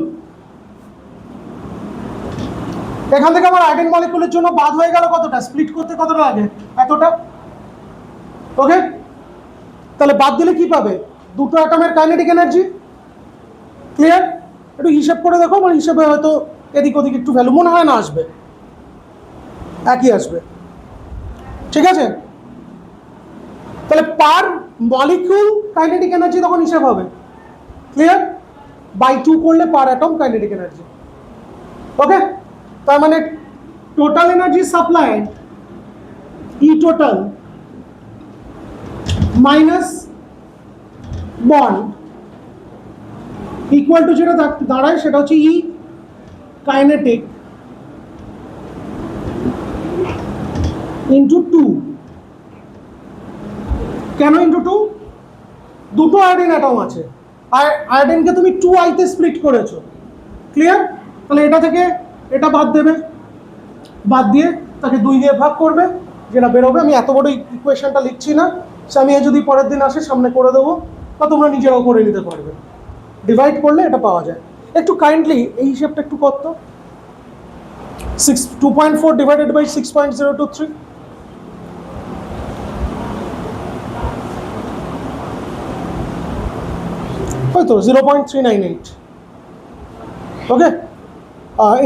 এখান থেকে আমার আয়োডিন মলিকুলের জন্য বাদ হয়ে গেল কতটা, স্প্লিট করতে কতটা লাগে? এতটা। ওকে, তাহলে বাদ দিলে কি পাবে? দুটো অ্যাটমের কাইনেটিক এনার্জি। ক্লিয়ার? একটু হিসাব করে দেখো, মানে হিসাবে হয়তো এদিক ওদিক একটু ভ্যালু মনে হয় না আসবে, একই আসবে। ঠিক আছে, তাহলে পার মলিকিউল কাইনেটিক এনার্জি তখন হিসাব হবে। ক্লিয়ার? বাই 2 করলে পার অ্যাটম কাইনেটিক এনার্জি। ওকে, তার মানে total energy supplied E total minus bond equal to যেটা দাঁড়ায় সেটা হচ্ছে ই কাইনেটিক ইন্টু 2। কেন ইন্টু 2? দুটো আয়োডিন অ্যাটম আছে, আর আয়োডিনকে তুমি 2i তে স্প্লিট করেছো। ক্লিয়ার? তাহলে এটা থেকে এটা বাদ দেবে, বাদ দিয়ে তাকে 2 দিয়ে ভাগ করবে, যেটা বেরোবে। আমি এত বড় ইকুয়েশনটা লিখছি না, আমি যদি পরের দিন আসে সামনে করে দেবো, বা তোমরা নিজেরাও করে নিতে পারবে। ডিভাইড করলে এটা পাওয়া যায়। একটু কাইন্ডলি এই হিসেবটা একটু করতো, 2.4 ডিভাইডেড বাই 6.023, হয়তো 0.398। ওকে,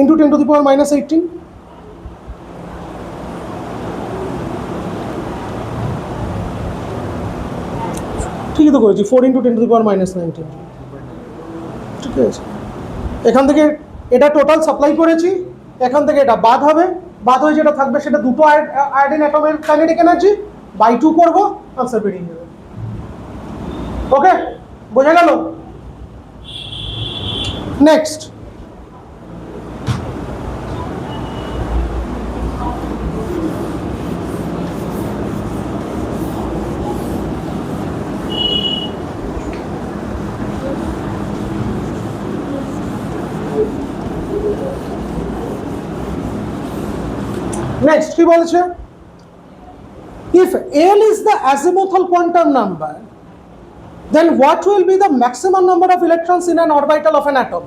into 10 to the power minus 18, ঠিকই তো করেছি, 4 into 10 to the power minus 19। ঠিক আছে, এখান থেকে এটা টোটাল সাপ্লাই করেছি, এখান থেকে এটা বাদ হবে, বাদ হয়ে যেটা থাকবে সেটা দুটো আয়োডিন অ্যাটমের কাইনেটিক এনার্জি, বাই 2 করবো, আনসার বেরিয়ে যাবে। ওকে, বোঝা গেল? নেক্সট, নেক্সট কি বলেছে? If L is the azimuthal quantum number, then what will be the maximum number of electrons in an orbital of an atom?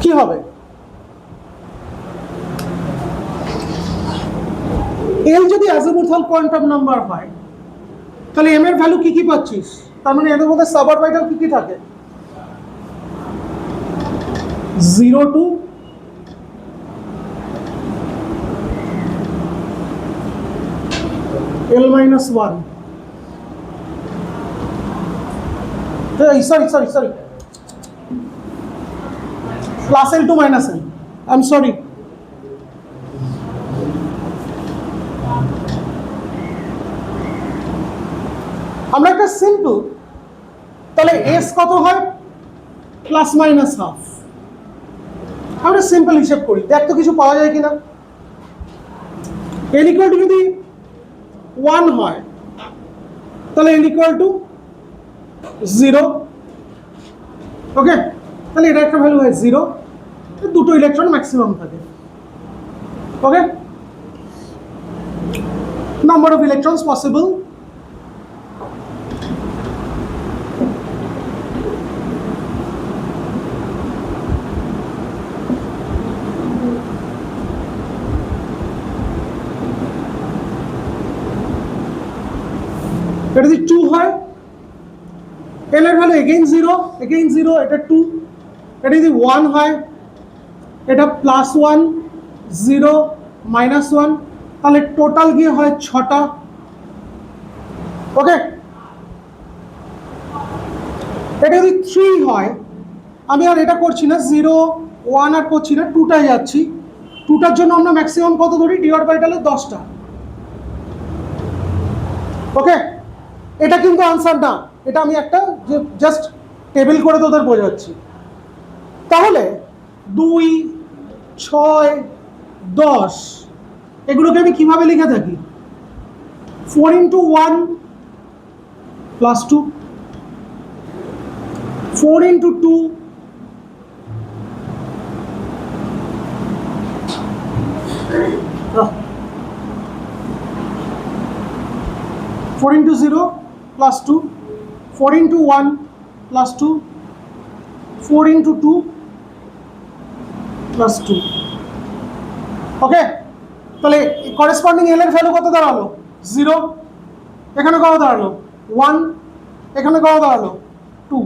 কি হবে? L যদি azimuthal quantum number হয়, তাহলে m এর ভ্যালু কি কি পাচ্ছিস? তার মানে এর মধ্যে সাব অরবিটাল কি কি থাকে? 0 to L minus 1, sorry, plus L to minus L, I'm sorry, আমরা একটা সিম্পল, তাহলে S কত হয়? Plus minus half. আমরা সিম্পল হিসাব করি, দেখ তো কিছু পাওয়া যায় কিনা। L equal to যদি 1 হয়, তাহলে L equal to 0। ওকে, তাহলে এটা একটা ভ্যালু হয় 0, দুটো ইলেকট্রন ম্যাক্সিমাম থাকে। ওকে, নাম্বার অফ ইলেকট্রনস পসিবল, এটা যদি 2 হয়, এল এর ভ্যালু এগেইন 0, এটা 2। এটা যদি 1 হয়, এটা +1, 0, -1, তাহলে টোটাল গিয়ে হয় 6টা। ওকে, এটা যদি 3 হয়, আমি আর এটা করছি না, 0, 1 আর করছি না, 2টায় যাচ্ছি। 2টার জন্য আমরা ম্যাক্সিমাম কত ধরি? ডি অরবিটালে 10টা। ওকে, এটা কিন্তু আনসার না, এটা আমি একটা জাস্ট টেবিল করে তোদের বোঝাচ্ছি। তাহলে 2, 6, 10 এগুলোকে আমি কিভাবে লিখে থাকি? 4 × 1 + 2, 4 × 2 4 × 0 + 2, 4 × 1 + 2, 4 × 2 + 2। ওকে, তাহলে করেসপন্ডিং এল এর ভ্যালু কত দাঁড়ালো? 0। এখানে কত দাঁড়ালো? 1। এখানে কত দাঁড়ালো? 2।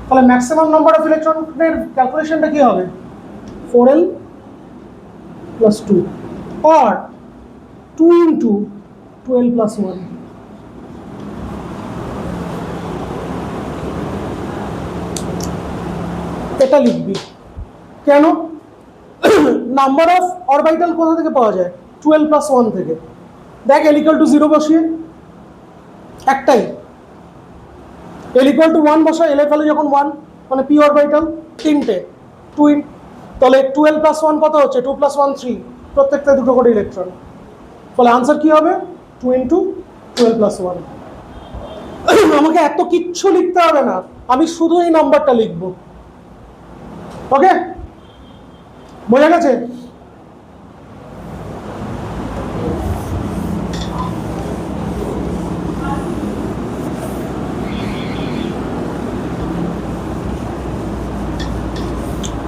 তাহলে ম্যাক্সিমাম নাম্বার অফ ইলেকট্রনের ক্যালকুলেশনটা কি হবে? 4l + 2 or 2 × 12 + 1। এটা লিখবি কেন? নাম্বার অফ অরবিটাল কোথা থেকে পাওয়া যায়? 12 + 1 থেকে। দেখ, l = 0 বসিয়ে একটাই, l = 1 বসা, l এর ভ্যালু যখন 1, মানে p অরবিটাল 3টে, 2, তাহলে 12 + 1 কত হচ্ছে? 2 + 1 3, প্রত্যেকটা দুটো করে ইলেকট্রন। ফলে আনসার কি হবে? 2 × 12 + 1। আমাকে এত কিচ্ছু লিখতে হবে না, আমি শুধু এই নাম্বারটা লিখবো। ওকে, বোঝা গেছে?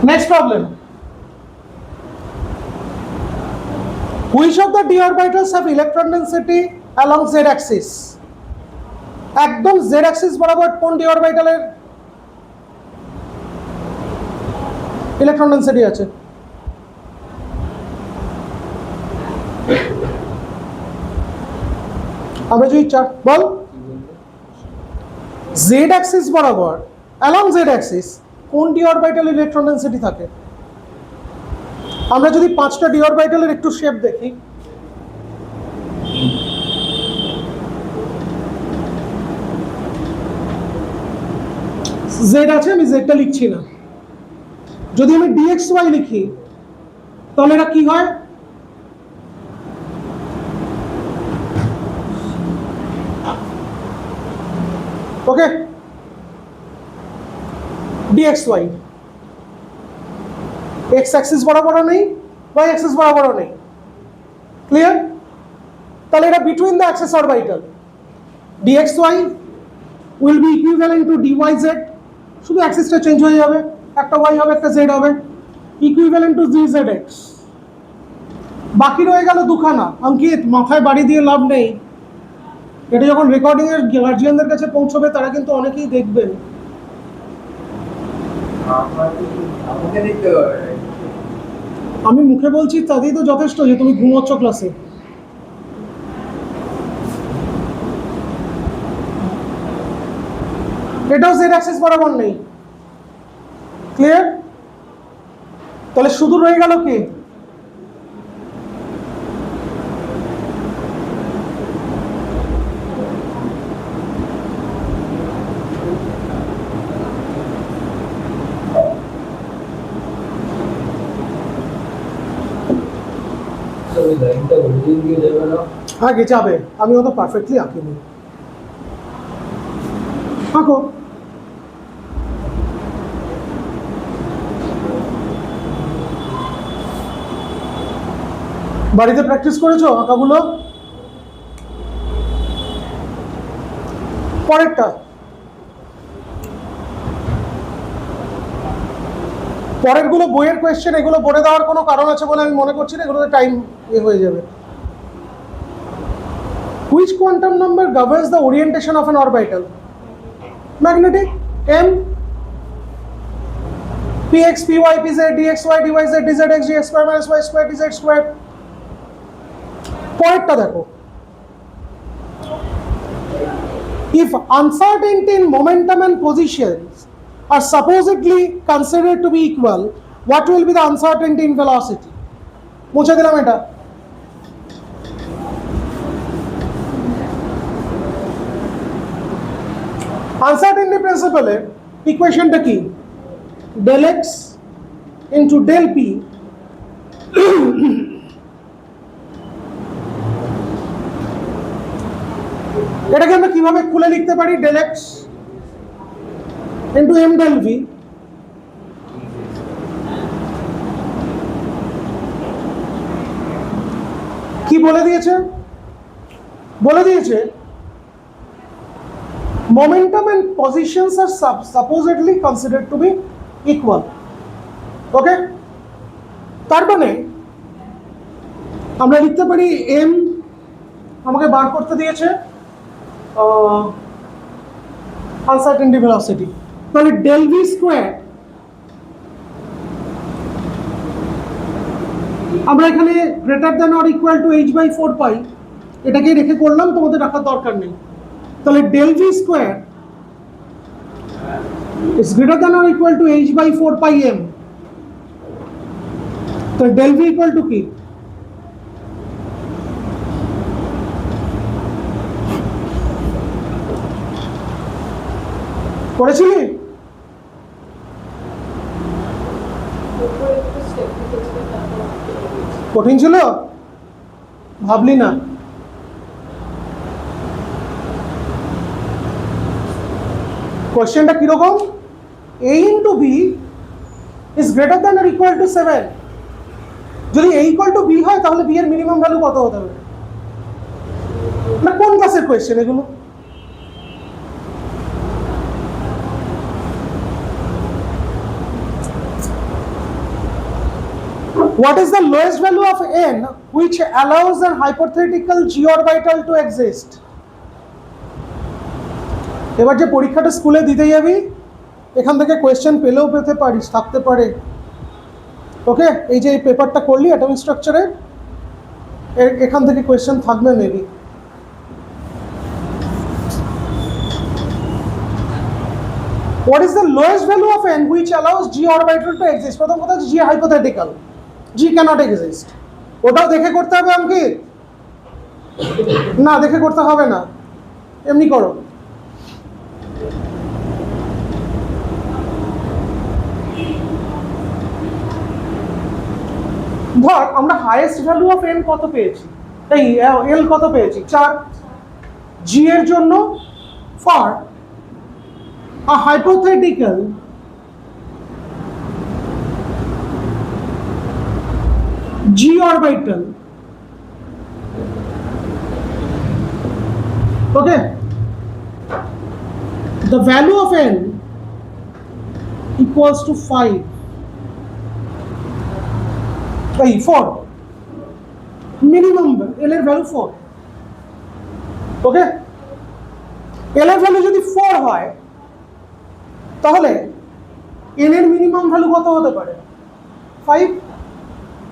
Next problem. Which of the d orbitals have electron density along z axis? একদম z axis বরাবর কোন d অরবিটালের ইলেকট্রন ডেনসিটি আছে? আমরা যদি বল, z axis বরাবর along z axis কোন d অরবিটাল ইলেকট্রন ডেনসিটি থাকে? আমরা যদি 5টা d অরবিটালের একটু শেপ দেখি, z আছে, আমি জেডটা লিখছি না। যদি আমি dxy লিখি তাহলে এটা কি হয়? ওকে, dxy x অ্যাক্সিস বরাবরও নেই, y অ্যাক্সিস বরাবরও নেই। ক্লিয়ার? তাহলে এটা between the Axis orbital. dxy will be equivalent to dyz, শুধু অ্যাক্সিসটা চেঞ্জ হয়ে যাবে, একটা y হবে একটা z হবে, ইকুইভ্যালেন্ট টু dzx। বাকি রয়ে গেল দুখানা। অঙ্কিত, মাথায় বাড়ি দিয়ে লাভ নেই, এটা যখন রেকর্ডিং এর গার্জিয়ানদের কাছে পৌঁছবে তারা কিন্তু অনেকেই দেখবেন। আমি মুখে বলছি তাতেই তো যথেষ্ট যে তুমি ঘুমোচ্ছ ক্লাসে। এটাও জেড অ্যাক্সিস বরাবর নেই। ক্লিয়ার? তাহলে শুধু রয়ে গেল কি? আগে যাবে, আমি অত পারফেক্টলি আঁকিনি। আঁকো। বাড়িতে প্র্যাকটিস করেছো আঁকাগুলো? পরেরটা, পরেরগুলো বইয়ের কোয়েশ্চেন, এগুলো বলে দেওয়ার কোনো কারণ আছে বলে আমি মনে করছি না, এগুলোতে টাইম হয়ে যাবে। Which quantum number governs the orientation of an orbital? Magnetic. M. Px, Py, Pz, dxy, dyz, dzx, dx square minus y square, dz square. পরেরটা দেখো। If uncertainty in momentum and positions are supposedly considered to be equal, what will be the uncertainty in velocity? মুছে দিলাম এটা। Uncertainty principle এর ইকুয়েশনটা কি? del x into del p এটাকে আমরা কিভাবে খুলে লিখতে পারি? del x into m del v কি বলে দিয়েছে? বলে দিয়েছে momentum and positions are supposedly considered to be equal. ওকে, তার মানে আমরা লিখতে পারি m আমাকে বার করতে দিয়েছে আনসার্টেনটি ভেলোসিটি, তাহলে ডেল ভি স্কোয়ার আমরা এখানে greater than or equal to h by 4 pi, এটাকে রেখে করলাম, তোমাদের রাখার দরকার নেই। তাহলে del v square is greater than or equal to h by 4 pi m. তো del v equal to কি? পড়েছিলি? কঠিন ছিল? ভাবলি না? কোশ্চেনটা কিরকম? a into b is greater than or equal to 7. যদি a equal to b হয় তাহলে b এর মিনিমাম ভ্যালু কত হতে হবে? না কোন ক্লাসের কোশ্চেন এগুলো? What is the lowest value of n which allows a hypothetical g orbital to exist? এবার যে পরীক্ষাটা স্কুলে দিতে যাবি এখান থেকে কোয়েশ্চেন পেলেও পেতে পারিস, থাকতে পারে। ওকে, এই যে এই পেপারটা করলি অ্যাটমিক স্ট্রাকচারের, এখান থেকে কোয়েশ্চেন থাকবে maybe. What is the lowest value of n which allows g orbital to exist? প্রথম কথা হচ্ছে g hypothetical, g cannot exist। ওটাও দেখে করতে হবে অঙ্কিত? না, দেখে করতে হবে না, এমনি করো। ধর আমরা হাইয়েস্ট ভ্যালু অফ n কত পেয়েছি, এই l কত পেয়েছি? 4। g এর জন্য for a hypothetical g orbital, okay, the value of n equals to 5 by 4, minimum l এর ভ্যালু 4। ওকে, l এর ভ্যালু যদি 4 হয় তাহলে n এর মিনিমাম ভ্যালু কত হতে পারে? 5,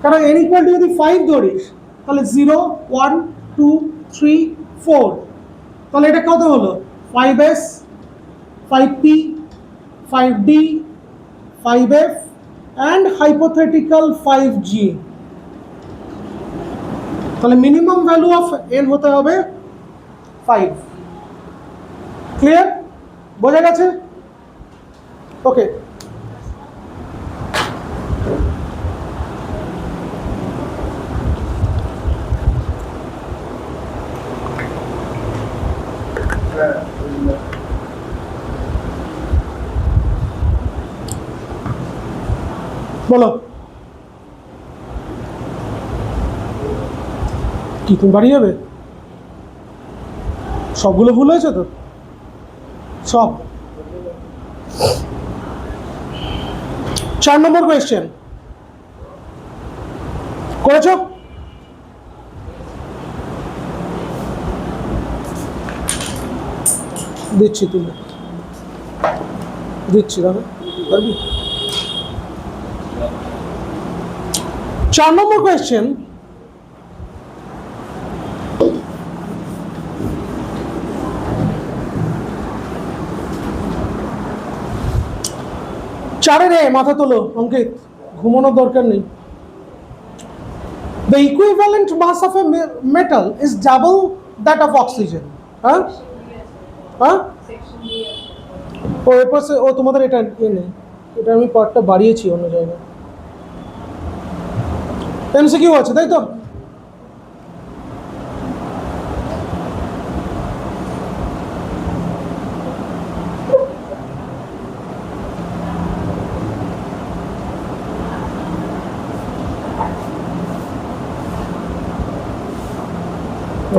কারণ n ইকুয়াল টু যদি 5 ধরিস তাহলে 0 1 2 3 4, তাহলে এটা কত হলো? 5s 5p 5d 5f and hypothetical 5g। তাহলে মিনিমাম ভ্যালু অফ n হতে হবে 5। ক্লিয়ার? বোঝা গেছে? ওকে, বলো কি তুমি বাড়ি যাবে? সবগুলো ভুল হয়েছে তো? সব। 4 নম্বর কোয়েশ্চেন করেছো? দিচ্ছি, তুলে দিচ্ছি, দাদা পারবি? 4 নম্বর কোয়েশ্চেন, চারের এ, মাথা তোলো অঙ্কিত, ঘুমানোর দরকার নেই। The equivalent mass of a metal is double that of oxygen. হ্যাঁ হ্যাঁ, ও এরপর ও তোমাদের এটা নেই, এটা আমি পার্টটা বাড়িয়েছি অন্য জায়গায়। এমসিকিউ আছে তাই তো?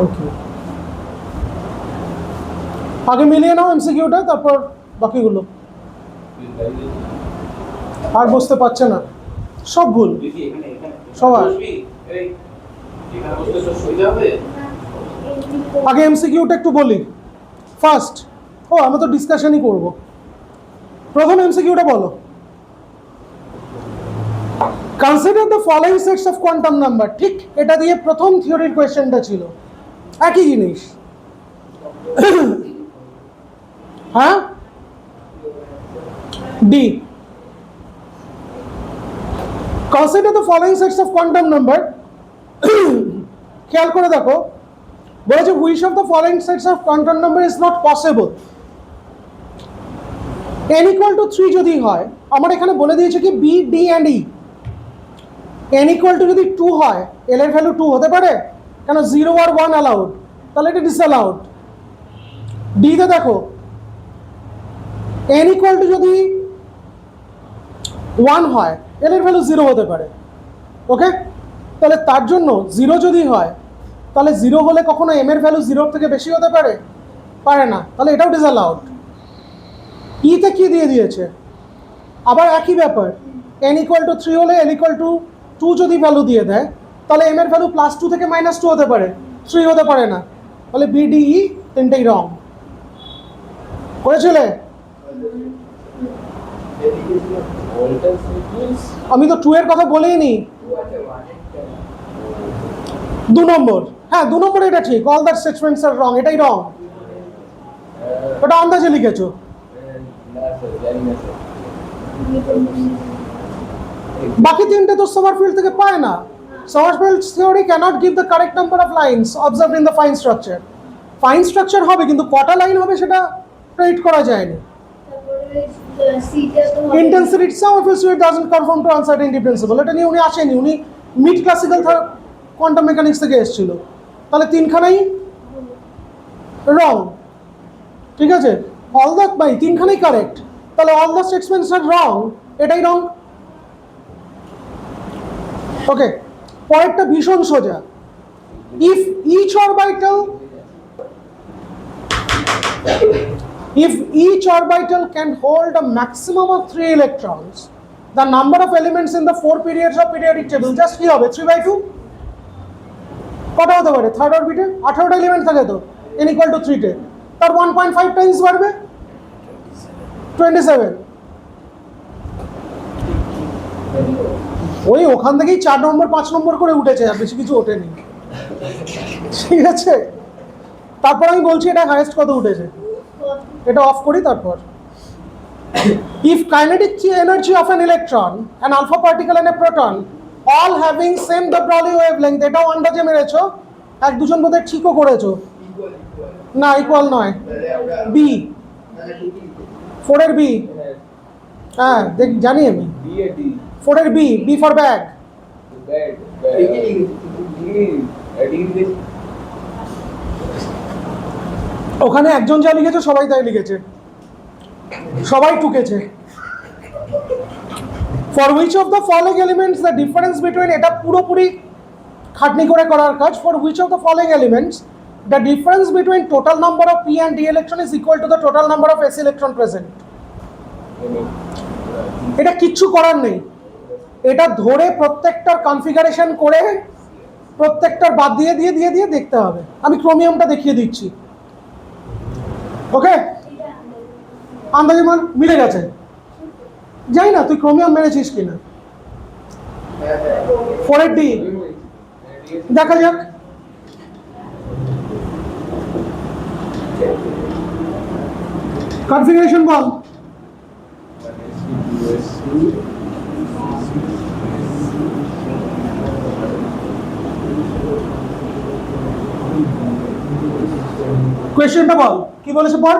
ওকে, আগে মিলিয়ে নাও এমসিকিউটা, তারপর বাকিগুলো। আর বুঝতে পারছে না, সব ভুল সবার। আগে এমসিকিউটা একটু বলি ফার্স্ট। ও, আমরা তো ডিসকাশনই করব। প্রথম এমসিকিউটা বলো। Consider the following sets of quantum number. ঠিক এটা দিয়ে প্রথম থিওরির কোয়েশ্চেনটা ছিল, একই জিনিস। হ্যাঁ, D. Consider the following sets of quantum number. খেয়াল করে দেখো, বলেছে which of the following sets of quantum number is not possible. n equal to 3 যদি হয়, আমার এখানে বলে দিয়েছে কি B, D and E. n equal to যদি 2 হয়, l এর ভ্যালু 2 হতে পারে, কেন 0 আর 1 অ্যালাউড, তাহলে এটা ডিসঅ্যালাউড। ডি তে দেখো n equal to যদি 1 হয়, l এর ভ্যালু 0 হতে পারে। ওকে, তাহলে তার জন্য 0 যদি হয়, তাহলে 0 হলে কখনো m এর ভ্যালু 0 থেকে বেশি হতে পারে? পারে না, তাহলে এটাও ডিসঅ্যালাউড। ই তে কি দিয়ে দিয়েছে, আবার একই ব্যাপার, n equal to 3 হলে l equal to 2 যদি ভ্যালু দিয়ে দেয়, তাহলে m এর ভ্যালু +2 থেকে -2 হতে পারে, 3 হতে পারে না। তাহলে বি, ডি, ই তিনটেই রং করেছিলে। আমি তো 2 এর কথা বলেই নি। 2 নম্বর, হ্যাঁ 2 নম্বর এটা ঠিক, অল দ্যাট স্টেটমেন্টস আর রং, এটাই রং। ওটা আন্দাজে লিখেছো। বাকি তিনটে তো সামারফিল্ড থেকে পায় না। Sommerfeld's theory cannot give the correct number of lines observed in the fine structure. Fine structure হবে, কিন্তু কটা লাইন হবে সেটা প্রেডিক্ট করা যায়নি। Intensity Sommerfeld's theory doesn't confirm to uncertainty principle. এটা নিয়ে উনি আসেনি, উনি মিড ক্লাসিক্যাল কোয়ান্টাম মেকানিক্স থেকে এসেছিল। তাহলে তিনখানাই রং, ঠিক আছে। অল দ্য বাই তিনখানাই কারেক্ট, তাহলে অল দ্য স্টেটমেন্টস আর রং, এটাই রং। ওকে, পরেরটা ভীষণ সোজা। If each orbital can hold a maximum of 3 electrons, the number of elements in the 4 periods of periodic table just কি হবে, 3/2। কটা হতে পারে থার্ড অরবিটে? 18টা এলিমেন্ট থাকে তো, n equal to 3 তে, তার 1.5 টাইমস বাড়বে, 27। ওই ওখান থেকেই 4 নম্বর 5 নম্বর করে উঠেছে, আর বেশি কিছু ওঠেনি, ঠিক আছে। তারপর আমি বলছি এটা হাইয়েস্ট কত উঠেছে, এটা অফ করি। তারপর if kinetic energy of an electron, an alpha particle and a proton all having same the Pauli wavelength, এটাও আন্দাজে মেরেছো, এক দুজন বোধহয় ঠিকও করেছো। না, ইকুয়াল নয়, বি 4 এর বি, হ্যাঁ দেখ জানি আমি, 4 এর বি, বি ফর ব্যাগ। ওখানে একজন যা লিখেছে সবাই তাই লিখেছে, সবাই টুকেছে। For which of the following elements the difference between, এটা পুরোপুরি খাটনি করে করার কাজ। For which of the following elements the difference between total number of P and D electron is equal to the total number of S electron present. এটা কিচ্ছু করার নেই, এটা ধরে প্রত্যেকটার কনফিগারেশন করে প্রত্যেকটার বাদ দিয়ে দিয়ে দিয়ে দিয়ে দেখতে হবে। আমি ক্রোমিয়ামটা দেখিয়ে দিচ্ছি। ওকে, আন্দাজে মান মিলে গেছে, যাই না তুই ক্রোমিয়াম মেরেছিস কিনা। 4 ডি দেখা যাক। কনফিগারেশন বল। কোয়েশ্চেনটা বল কি বলেছে পর।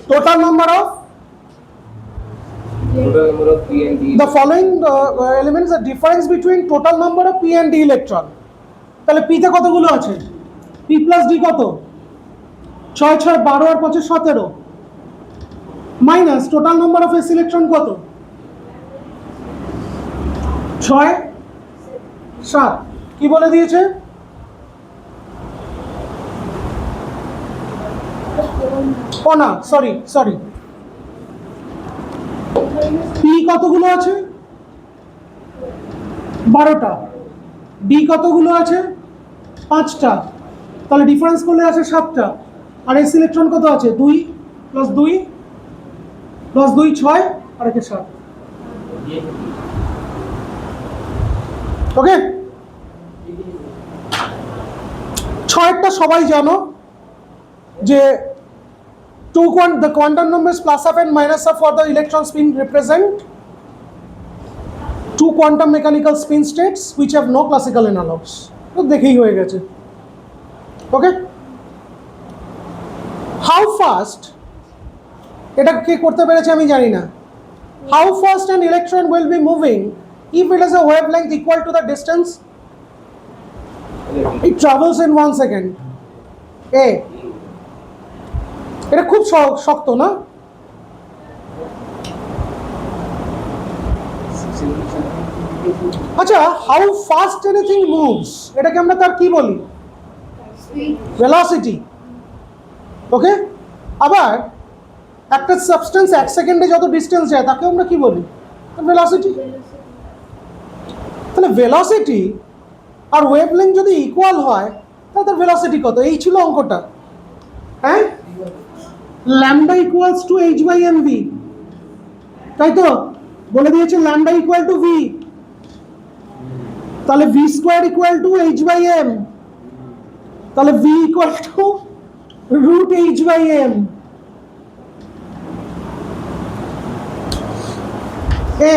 Total number of
P and D.
the following elements the difference between total number of p and d electron। তাহলে p তে কতগুলো আছে, p plus d কত, 6 6 12 আর 5 17 minus total number of s electron কত, 6 7। কি বলে দিয়েছে, ও না সরি p কতগুলো আছে 12টা, d কতগুলো আছে 5টা, তাহলে ডিফারেন্স করলে আছে 7টা, আর s ইলেকট্রন কত আছে 2 + 2 + 2 6 আর একে 7। ওকে 6টা সবাই জানো যে the quantum numbers plus of and minus of for the electron spin represent 2 quantum mechanical spin states which have no classical analogues। তো দেখেই হয়ে গেছে। ওকে হাউ ফাস্ট, এটা কে করতে পেরেছে আমি জানি না। How fast an electron will be moving if it has a wavelength equal to the distance it travels in 1 second। এ এটা খুব শক্ত না। আচ্ছা হাউ ফাস্ট এনিথিং মুভস এটাকে আমরা তার কি বলি, ভেলোসিটি। ওকে আবার একটা সাবস্টেন্স 1 সেকেন্ডে যত ডিসটেন্স যায় তাকে আমরা কি বলি, ভেলোসিটি। তাহলে ভেলোসিটি আর ওয়েভলেংথ যদি ইকুয়াল হয় তাহলে তার ভেলোসিটি কত, এই ছিল অঙ্কটা। হ্যাঁ ল্যামডা ইকুয়ালস টু h/mv, তাই তো বলে দিয়েছে ল্যামডা ইকুয়াল টু v, তাহলে v square equal to h/m, তাহলে v ইকুয়াল টু √h/m। এ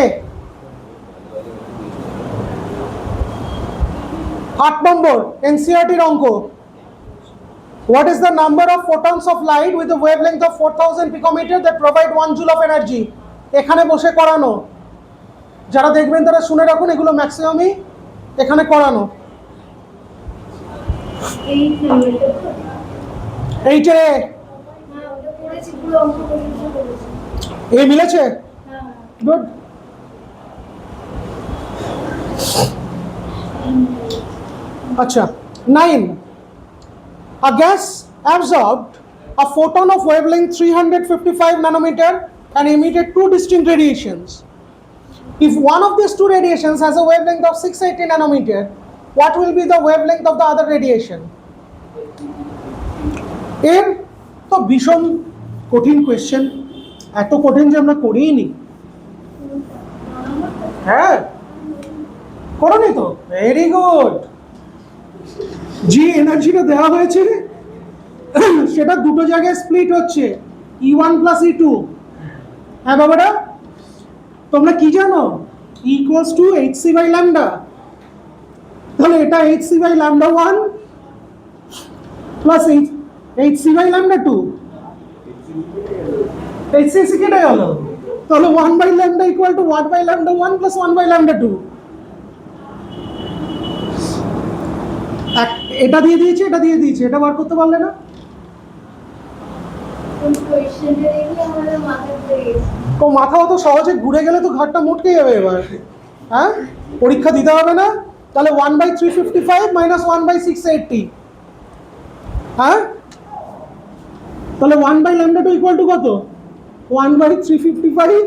8 নম্বর এনসিইআরটির অঙ্ক। What is the number of photons of light with a wavelength of 4000 picometer that provide 1 joule of energy? এখানে বসে করানো, যারা দেখবেন তারা শুনে রাখুন, এগুলো ম্যাক্সিমামই এখানে করানো। এইটে এ মিলেছে, গুড। আচ্ছা 9, a gas absorbed a photon of wavelength 355 nanometer and emitted 2 distinct radiations. If one of these 2 radiations has a wavelength of 680 nanometer, what will be the wavelength of the other radiation? এর তো ভীষণ কঠিন question, এত কঠিন যে আমরা করিই নি। হ্যাঁ করোনি তো, ভেরি গুড। যে এনার্জিটা দেওয়া হয়েছে সেটা দুটো জায়গায় স্প্লিট হচ্ছে, E1 প্লাস E2। হ্যাঁ বাবারা তোমরা কি জানো, E equals to hc by lambda, তাহলে এটা hc by lambda 1 plus hc by lambda 2, hc কেটে গেল, তাহলে 1 by lambda equal to 1 by lambda 1 plus 1 by lambda 2। এটা দিয়ে দিয়েছে, এটা দিয়ে দিয়েছে, এটা বার করতে পারলে না। তো মাথা অত সহজে ঘুরে গেলে তো ঘাটটা মুটকে যাবে এবার। হ্যাঁ পরীক্ষা দিতে হবে না, তাহলে 1/355 মাইনাস 1/680। হ্যাঁ তাহলে 1 বাই ল্যামডা 2 ইকুয়াল টু কত, 1/355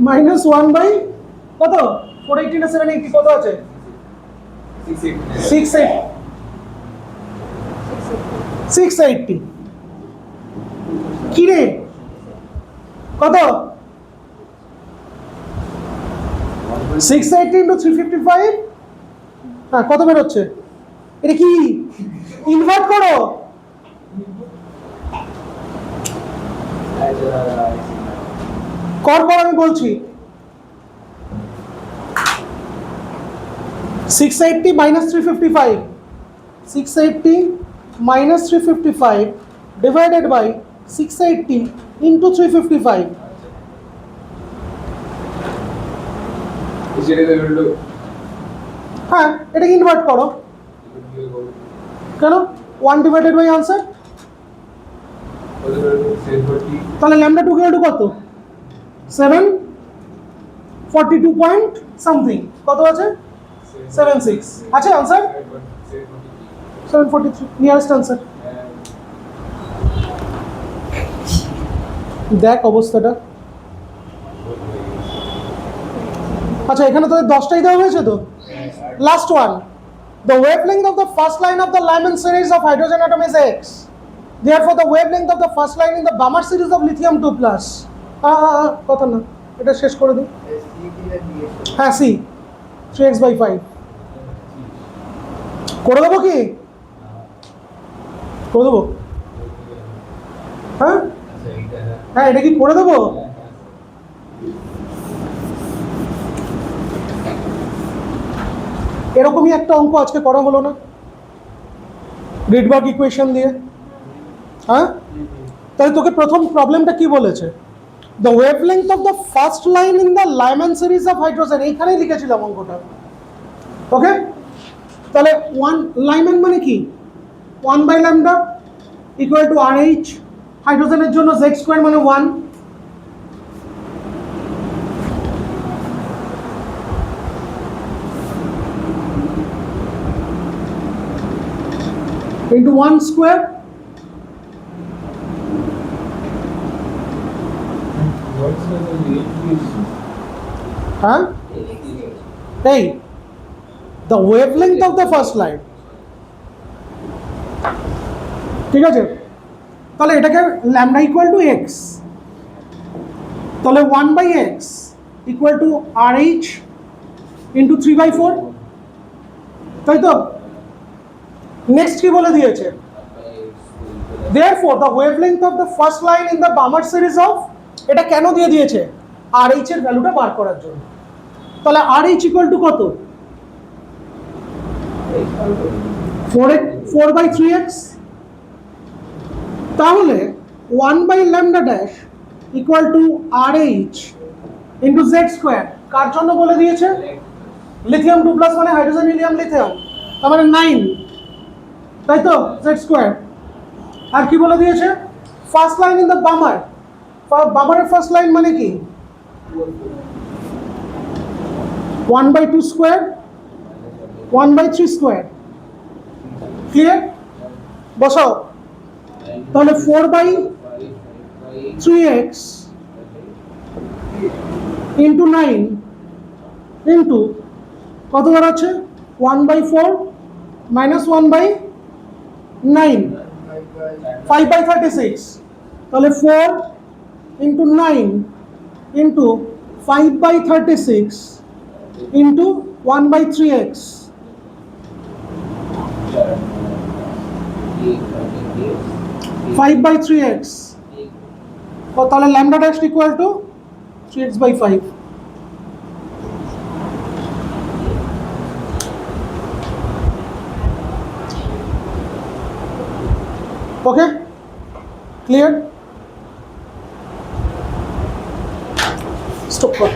মাইনাস 1 বাই কত 480 না 780 কত আছে, 680। কি রে কত 680 ইন্টু 355, হ্যাঁ কত বেরোচ্ছে? এটা কি ইনভার্ট করো, কর আমি বলছি। 680 minus 355, 680 minus 355 divided by 680 into 355, হ্যাঁ এটাকে ইনভার্ট করো। কেন 1 divided by आंसर, তাহলে ল্যামডা 2 ইকুয়াল টু কত? 742 পয়েন্ট সামথিং, কত আছে? 76 আছে आंसर 743, নিয়ারেস্ট आंसर। দেখ অবস্থাটা। আচ্ছা এখানে তো 10টাই দেওয়া হয়েছে তো। Last one, the wavelength of the first line of the Lyman series of hydrogen atom is x, therefore the wavelength of the first line in the Balmer series of lithium 2 plus, কথা না, এটা শেষ করে দিই। হ্যাঁ c 3x/5 করে দেবো কি? করে দেবো, হ্যাঁ হ্যাঁ এটা কি করে দেবো? এরকমই একটা অঙ্ক আজকে করা হলো না, রিডবার্গ ইকুয়েশন দিয়ে, হ্যাঁ? তাহলে তোকে প্রথম প্রবলেমটা কি বলেছে? The wavelength of the first line in the Lyman series of hydrogen, এইখানেই লিখেছিলাম অঙ্কটা, ওকে? তাহলে ওয়ান লাইম্যান মানে কি? 1/λ ইকুয়াল টু RH, হাইড্রোজেনের জন্য z স্কোয়ার মানে 1, into 1 square, huh? Hey, the wavelength of the first line, ঠিক আছে? তাহলে এটাকে ল্যামডা ইকুয়াল টু x, তাহলে 1/x equal to RH into 3/4, তাই তো? নেক্সট কি বলে দিয়েছে? therefore the wavelength of the first line in the Balmer series of, এটা কেন দিয়ে দিয়েছে? RH এর ভ্যালুটা বার করার জন্য। তাহলে RH ইকুয়াল টু কত? 4/3x, তাহলে 1/λ' equal to RH into z square, কার জন্য বলে দিয়েছে? লিথিয়াম 2 প্লাস মানে হাইড্রোজেন হিলিয়াম লিথিয়াম, তার মানে 9, তাই তো? z square. আর কি বলে দিয়েছে? First line in the Balmer, বামারের ফার্স্ট লাইন মানে কি? 1/2 স্কোয়ার 1/3 স্কোয়ার, ক্লিয়ার? বসাও, তাহলে 4/3x ইন্টু 9 ইন্টু কত দাঁড়াচ্ছে? 1/4 মাইনাস 1/9, 5/36, তাহলে 4 into 9 into 5/36 into 1/3x, five by three x, और ताले lambda dash equal to 3x/5। Okay, clear? Stop कर।